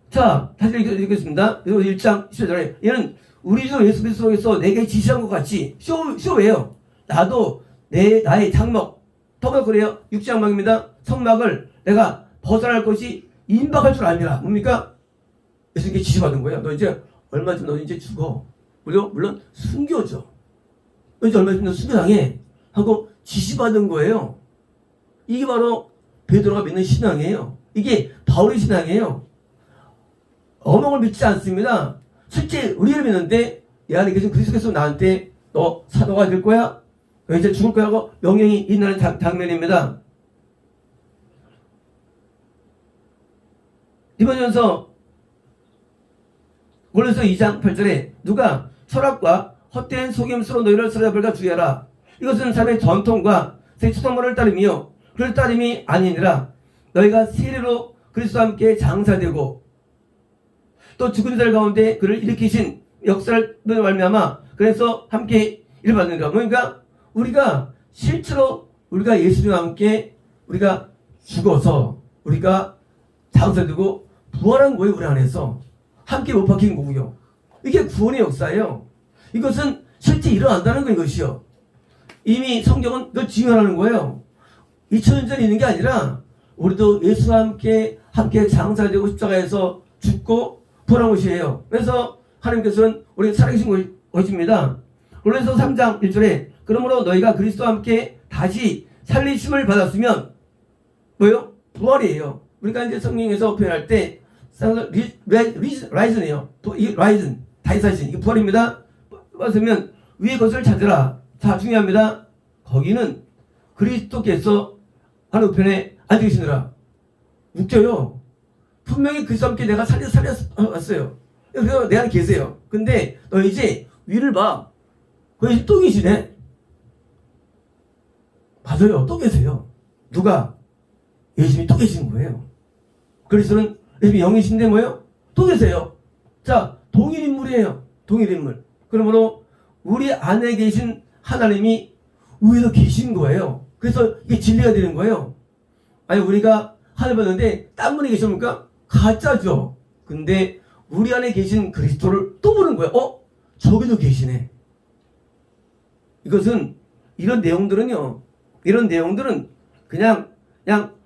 자, 다시 읽겠습니다. 1장 10절에 얘는 우리 주 예수 그리스도에서 내게 지시한 것 같이 쇼예요. 나도 나의 장막 터벅거려요. 육장막입니다. 성막을 내가 벗어날 것이 임박할 줄 압니다. 뭡니까? 예수님께 지시받은 거예요. 너 이제 죽어. 물론 숨겨져. 너 이제 얼마 있으면 숨겨당해 하고 지시받은 거예요. 이게 바로 베드로가 믿는 신앙이에요. 이게 바울의 신앙이에요. 어멍을 믿지 않습니다. 실제 우리를 믿는데 내 안에 계신 그리스도께서 나한테 너 사도가 될 거야? 너 이제 죽을 거야? 하고 명령이 있는 장면입니다. 디모데전서 고린도서 2장 8절에 누가 철학과 헛된 속임수로 너희를 사로잡을까 주의하라. 이것은 사람의 전통과 세추성모를 따름이요 그를 따름이 아니니라. 너희가 세례로 그리스도와 함께 장사되고 또 죽은 자들 가운데 그를 일으키신 역사를 말미암아 그래서 함께 일을 받는가. 그러니까 우리가 실제로 우리가 예수님과 함께 우리가 죽어서 우리가 장사되고 부활한 거예요. 우리 안에서 함께 못 박힌 거고요. 이게 구원의 역사예요. 이것은 실제 일어난다는 거 이것이요. 이미 성경은 늘 증언하는 거예요. 2000년 전에 있는 게 아니라 우리도 예수와 함께 장사되고 십자가에서 죽고 부활한 것이에요. 그래서 하나님께서는 우리 살아계신 것입니다. 로마서 3장 1절에 그러므로 너희가 그리스도와 함께 다시 살리심을 받았으면 뭐요? 부활이에요. 우리가 이제 성경에서 표현할 때 라이즌이에요. 이 라이즌 다시 사신 이게 부활입니다. 받았으면 위의 것을 찾으라. 자, 중요합니다. 거기는 그리스도께서 하늘 우편에 앉아 계시느라. 웃겨요. 분명히 그리스도와 함께 내가 살렸어요. 그래서 내 안에 계세요. 근데 너 이제 위를 봐. 거기 또 계시네. 맞아요. 또 계세요. 누가? 예수님이 또 계신 거예요. 그리스도는 예수님이 영이신데 뭐예요? 또 계세요. 자, 동일 인물이에요. 동일 인물. 그러므로 우리 안에 계신 하나님이 위에서 계신 거예요. 그래서 이게 진리가 되는 거예요. 아니 우리가 하늘 보는데 딴 분이 계십니까? 가짜죠. 근데 우리 안에 계신 그리스도를 또 보는 거예요. 저기도 계시네. 이것은 이런 내용들은 그냥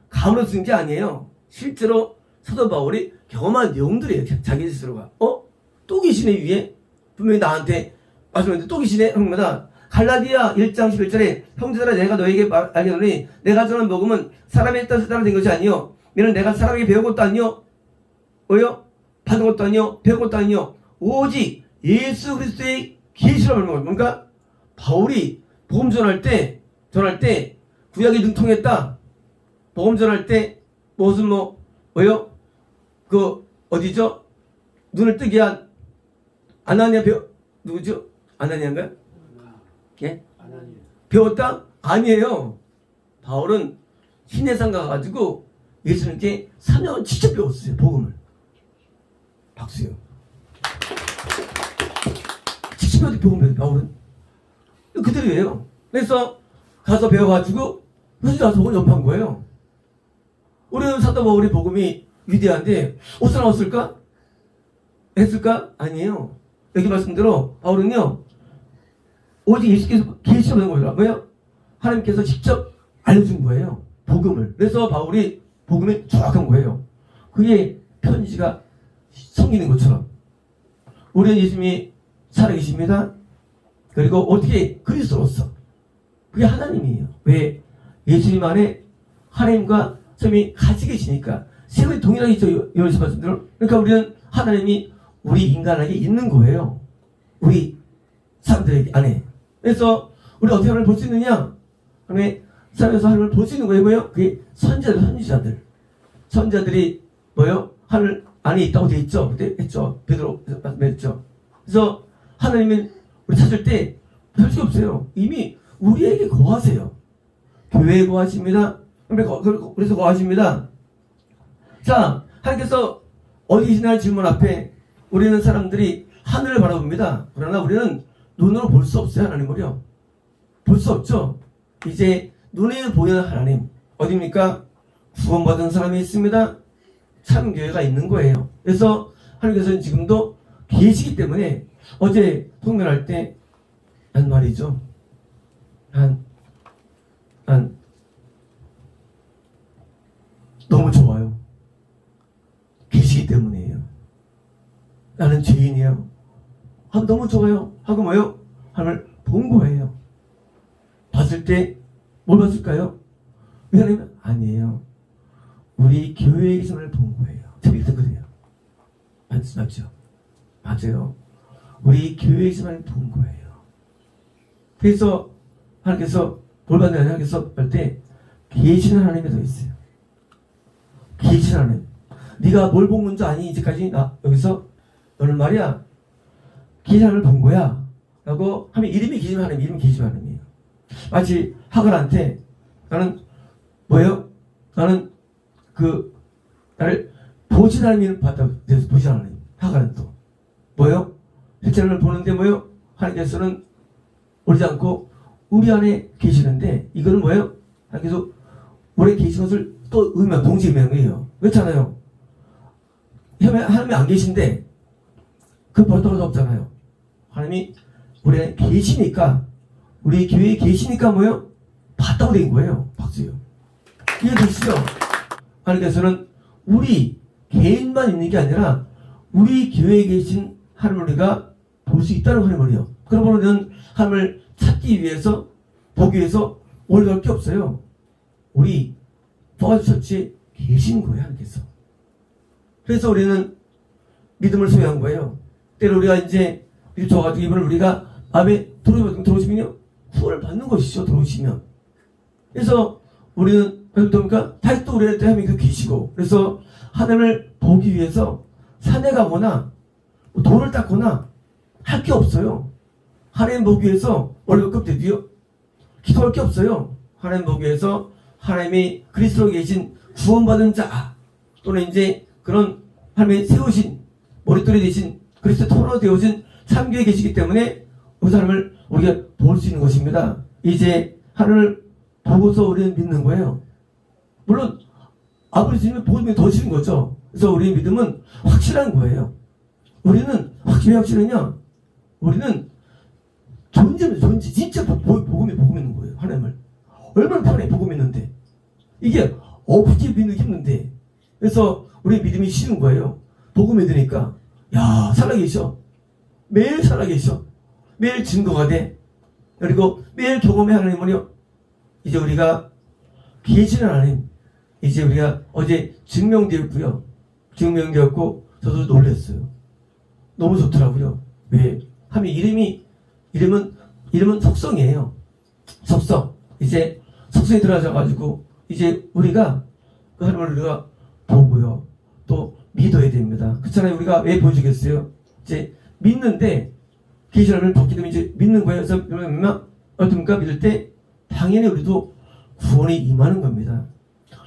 감으로 쓴 게 아니에요. 실제로 사도 바울이 경험한 내용들이에요. 자기 스스로가. 또 계시네 위에. 분명히 나한테 말씀했는데 또 계시네. 형마다 갈라디아 1장 11절에 형제들아 내가 너에게 알려노니 내가 전한 복음은 사람의 뜻에 따라 된 것이 아니요 이는 내가 사람에게 배운 것도 아니요 뭐요? 받은 것도 아니요 배운 것도 아니요 오직 예수 그리스도의 계시로 말하는 겁니다. 그러니까 바울이 복음 전할 때 구약이 능통했다. 복음 전할 때 무슨 뭐요? 그 어디죠? 눈을 뜨게 한 아나니아 누구죠? 아나니아인가요? 예? 배웠다? 아니에요. 바울은 시내산 가가지고 예수님께 3년 직접 배웠어요. 복음을. 박수요. 직접 배웠대 복음 배웠대 바울은. 그대로예요. 그래서 가서 배워가지고 회사 가서 복음 연판 거예요. 우리는 사도 바울의 복음이 위대한데 어디서 나왔을까? 했을까? 아니에요. 여기 말씀대로 바울은요 오직 예수께서 계시로 된 거예요. 뭐야? 하나님께서 직접 알려준 거예요. 복음을. 그래서 바울이 복음이 정확한 거예요. 그게 편지가 성기는 것처럼. 우리는 예수님이 살아계십니다. 그리고 어떻게 그리스도로서. 그게 하나님이에요. 왜? 예수님 안에 하나님과 사람이 같이 계시니까. 세월이 동일하게 있죠. 여기서 말씀대로. 그러니까 우리는 하나님이 우리 인간에게 있는 거예요. 우리 사람들 안에. 그래서 우리 어떻게 하나님을 볼 수 있느냐? 하나님의 삶에서 하나님을 볼 수 있는 거예요. 뭐예요? 그게 선지자들. 선지자들이 뭐예요? 하늘 안에 있다고 돼 있죠. 그때 했죠. 베드로 말씀했죠. 그래서 하나님은 우리 찾을 때 별 수 없어요. 이미 우리에게 거하세요. 교회에 거하십니다. 그래서 거하십니다. 자, 하나님께서 어디 계시냐는 질문 앞에 우리는 사람들이 하늘을 바라봅니다. 그러나 우리는 눈으로 볼 수 없어요. 하나님을요. 볼 수 없죠. 이제 눈에 보이는 하나님 어디입니까? 구원받은 사람이 있습니다. 참교회가 있는 거예요. 그래서 하나님께서는 지금도 계시기 때문에 어제 통면할 때 한 말이죠. 난 너무 좋아요. 계시기 때문이에요. 나는 죄인이에요. 너무 좋아요. 하고 뭐요? 하나님을 본 거예요. 봤을 때 뭘 봤을까요? 왜냐면 아니에요. 우리 교회에 계신 분을 본 거예요. 제가 읽었거든요. 맞죠? 맞아요. 우리 교회에 계신 분을 본 거예요. 그래서 하나님께서 뭘 받느냐 하나님께서 할 때 계시는 하나님이 더 있어요. 계시는 하나님. 네가 뭘 본 건지 아니 이제까지 나 여기서 너는 말이야 계시는 하나님을 본 거야 라고 하면 이름이 계시는 하나님, 이름이 계시는 하나님이에요. 마치 하갈한테 나는 뭐예요? 나는 나를 보시는 하나님을 봤다. 그래서 보시는 하나님. 하갈은 또 뭐예요? 실제를 보는데 뭐예요? 하나님께서는 오르지 않고 우리 안에 계시는데 이거는 뭐예요? 하나님께서 우리 안에 계신 것을 또 동시에 의미하는 거예요. 그렇잖아요. 하나님이 안 계신데 그 벌떡할 없잖아요. 하나님이 우리 안에 계시니까, 우리 교회에 계시니까 뭐예요? 봤다고 된 거예요. 박수요. 이해되시죠? 하나님께서는 우리 개인만 있는 게 아니라 우리 교회에 계신 하나님을 우리가 볼 수 있다는 하나님이에요. 그러면 우리는 하나님을 찾기 위해서, 보기 위해서 올라갈 게 없어요. 우리 포가주처치에 계신 거예요. 하나님께서. 그래서 우리는 믿음을 소유한 거예요. 때로 우리가 이제 믿음 좋아가지고 이번에 우리가 마음에 들어오시면요, 후원을 받는 것이죠. 들어오시면. 그래서 우리는 그러니까 다시 또 우리한테 하나님이 계시고, 그래서 하나님을 보기 위해서 산에 가거나 돌을 닦거나 할 게 없어요. 하나님 보기 위해서 월급급 대도요 기도할 게 없어요. 하나님 보기 위해서 하나님이 그리스도로 계신 구원받은 자, 또는 이제 그런 하나님이 세우신 머릿돌이 되신 그리스도 토로 되어진 참교에 계시기 때문에 그 사람을 우리가 볼 수 있는 것입니다. 이제 하나님을 보고서 우리는 믿는 거예요. 물론 아버지 주님을 보면 더 싫은 거죠. 그래서 우리의 믿음은 확실한 거예요. 우리는 왜 확실하냐? 우리는 존재 진짜 보고 믿는 거예요. 하나님을 얼마나 편해 보고 믿는데, 이게 없이 믿는 게 힘든데, 그래서 우리의 믿음이 쉬운 거예요. 보고 믿으니까 야, 살아계셔. 매일 살아계셔. 매일 증거가 돼. 그리고 매일 경험의 하나님은요, 이제 우리가 계시는 하나님, 이제 우리가 어제 증명되었고요. 증명되었고 저도 놀랐어요. 너무 좋더라고요. 왜? 하면 이름은 속성이에요. 속성. 이제 속성이 들어가셔가지고 이제 우리가 그 하나님을 우리가 보고요. 또 믿어야 됩니다. 그렇잖아요. 우리가 왜 보여주겠어요? 이제 믿는데 계시를 받기 때문에 이제 믿는 거예요. 그래서 어떻습니까? 믿을 때 당연히 우리도 구원이 임하는 겁니다.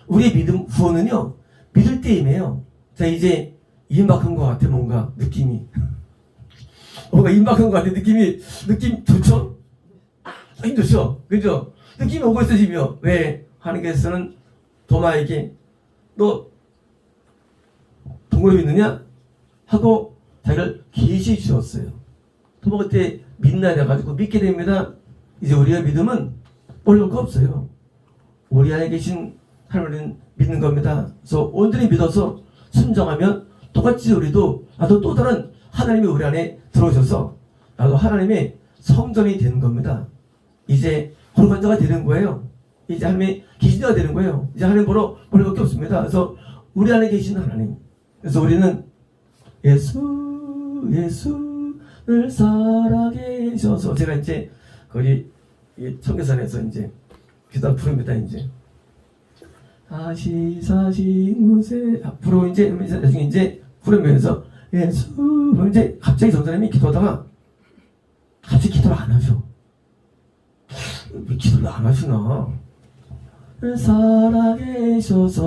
우리의 믿음, 구원은요, 믿을 때 임해요. 자, 이제 임박한 것 같아, 뭔가, 느낌이. 뭔가 임박한 것 같아, 느낌 좋죠? 좋죠? 그죠? 느낌이 오고 있어지며, 왜? 하나님께서는 도마에게, 너, 동물이 있느냐? 하고, 자기를 계시해 주었어요. 도마 그때 믿나야 돼가지고 믿게 됩니다. 이제 우리의 믿음은 어려울 거 없어요. 우리 안에 계신 하나님을 믿는 겁니다. 그래서 온전히 믿어서 순종하면 똑같이 우리도 나도 또 다른 하나님이 우리 안에 들어오셔서 나도 하나님의 성전이 되는 겁니다. 이제 거룩한 자가 되는 거예요. 이제 하나님의 계신 자가 되는 거예요. 이제 하나님 보러 볼 밖에 없습니다. 그래서 우리 안에 계신 하나님. 그래서 우리는 예수를 살아계셔서, 제가 이제 거기 청계산에서 이제 기도 부릅니다. 이제 다시 사신 곳에 앞으로 이제 나중에 이제 부르면서 예수, 이제 갑자기 전사님이 기도하다가 갑자기 기도를 안 하셔. 왜 기도를 안 하시나? 살아계셔서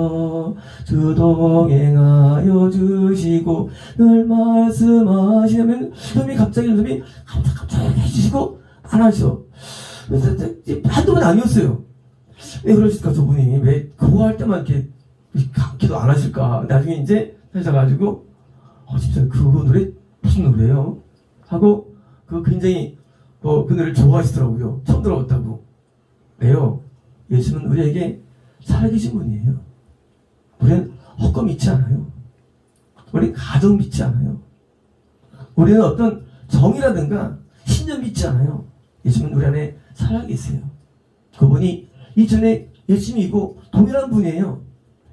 주 동행하여 주시고 늘 말씀하시면 선생님이 갑자기 해주시고 안 하셔. 한두 번 아니었어요. 왜 그러실까, 저분이? 왜 그거 할 때만 이렇게 기도 안 하실까? 나중에 이제 하셔가지고 진짜 그거 노래 무슨 노래예요? 하고 굉장히 그 노래를 좋아하시더라고요. 처음 들어봤다고. 왜요? 예수는 우리에게 살아계신 분이에요. 우리는 헛거 믿지 않아요. 우리는 가정 믿지 않아요. 우리는 어떤 정이라든가 신념 믿지 않아요. 예수는 우리 안에 살아계세요. 그분이 이전에 예수님이고 동일한 분이에요.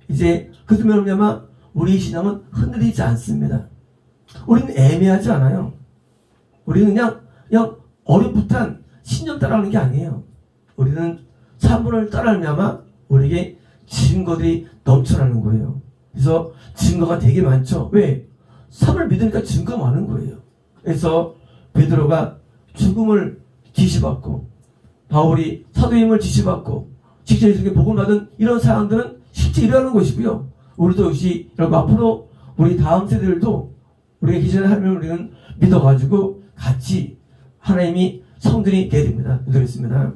이제 그 때문에 말미암아 우리 신앙은 흔들리지 않습니다. 우리는 애매하지 않아요. 우리는 그냥 어렴풋한 신념 따라가는 게 아니에요. 우리는 사물을 따라하면 우리에게 증거들이 넘쳐나는 거예요. 그래서 증거가 되게 많죠. 왜? 사물을 믿으니까 증거가 많은 거예요. 그래서 베드로가 죽음을 지시받고 바울이 사도임을 지시받고 직접 예수님께 복음받은 이런 사람들은 실제 일어나는 것이고요. 우리도 역시 이러고 앞으로 우리 다음 세대들도 우리가 기존에 하나님을 우리는 믿어가지고 같이 하나님이 성전이 되어야 됩니다. 믿어겠습니다.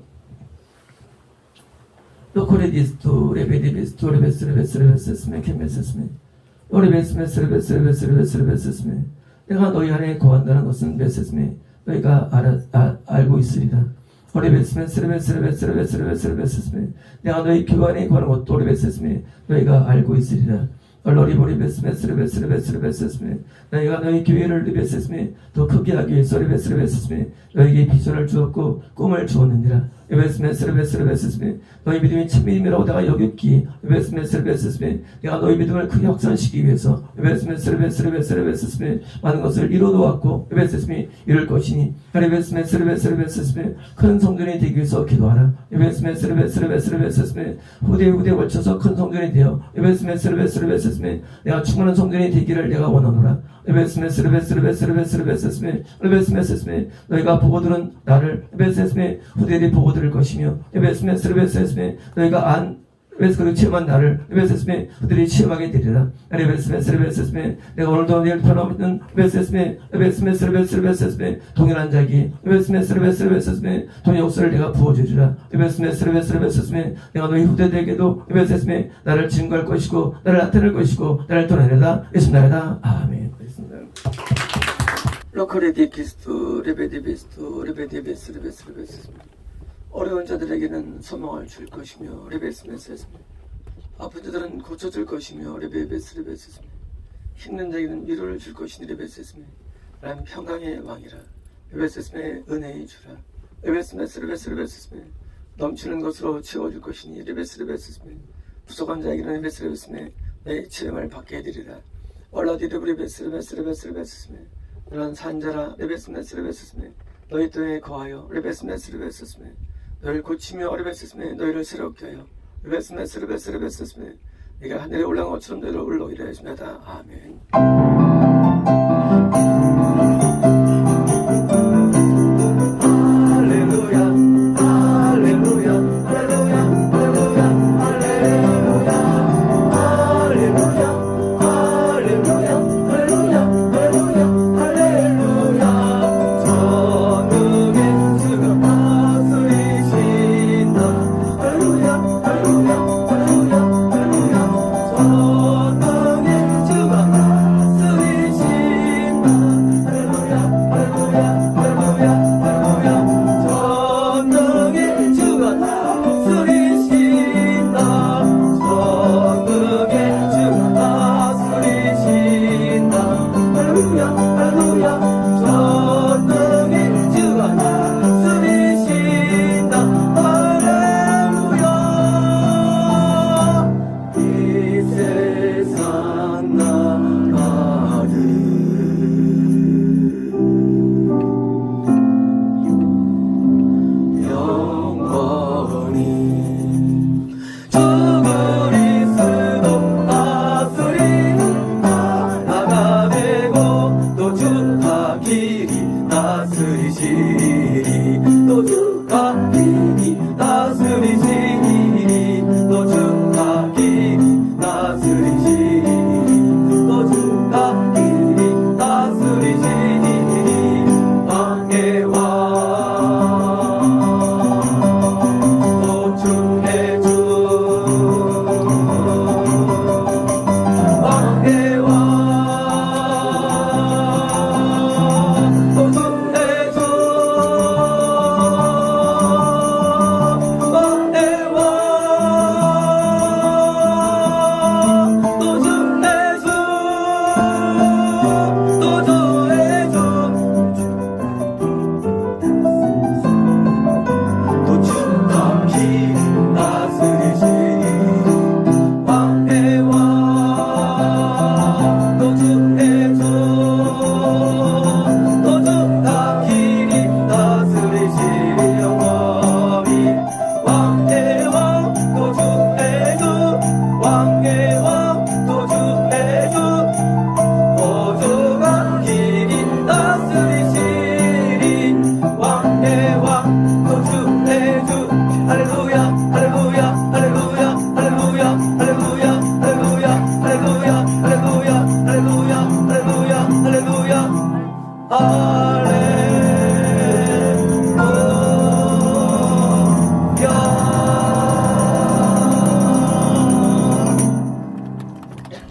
노코레디스토 레베디비스토 레베스레베스레베스레베스레 캔베스스메 오레베스메스레베스레베스레베스레베스레베스레 내가 너희 안에 거한다는 것은 메세스메 너희가 알고 있으리라. 오레베스메스레베스레베스레베스레베스레베스레베스레 내가 너희 교회 안에 거하는 것도 오레베스메 너희가 알고 있으리라. 얼러리보리베스메스레베스레베스레베스레베스레 너희가 너희 교회를 리베스메 더 크게 하기 위해서 리베스레베스메 너희에게 비전을 주었고 꿈을 주었느니라. 리베스메스레베스레베스레 너희 믿음이 참 믿음이라고 내가 여겼기에 리베스메스레베스레 내가 너희 믿음을 크게 확산시키기 위해서 리베스메스레베스레베스레베스레 많은 것을 이루어놓았고 리베스메 이룰 것이니 리베스메스레베스레베스레 큰 성전이 되기 위해서 기도하라. 리베스메스레베스레베스레베스레 후대에 걸쳐서 큰 성전이 되어 리베스메스레베스레베스레 내가 충만한 성전이 되기를 내가 원하노라. 리베스메스레베스레베스레베스레베스레 너희가 보고 들은 나를 리베스메 후대들이 보고 들을 것이며 리베스메스레베스레 너희가 그리고 체험한 나를 리베스메 후대들이 체험하게 되리라. 리베스메스레베스레 내가 오늘도 내일 변함없는 리베스메스레베스레베스레 동일한 자기 리베스메스레베스레베스레 돈의 역사를 내가 부어주리라. 리베스메스레베스레베스레 내가 너희 후대들에게도 리베스메 나를 증거할 것이고 나를 나타낼 것이고 나를 떠나리라. 예수 나리다. 아멘. 로커레디키스토 레베디비스토 레베디비스레베스레베스 어려운 자들에게는 소망을 줄 것이며 레베스메스레스 아픈 자들은 고쳐줄 것이며 레베스레베스 힘든 자에게는 위로를 줄 것이니 레베스메 나는 평강의 왕이라. 레베스메 은혜의 주라. 레베스메스레베스레베스 넘치는 것으로 채워줄 것이니 레베스레베스메 부족한 자에게는 레베스레베스메 내 치름을 받게 해드리라. 얼라디르브리베스레베스레베스레베스 너는 산자라. 레베스메스레베스메 너희 땅에 거하여 레베스메스레베스메 너희를 고치며 레베스메 너희를 새롭게 하여 레베스메스레베스레베스메 네가 하늘에 올라간 것처럼 너희를 올라오리라. 했습니다. 아멘. 할렐루야.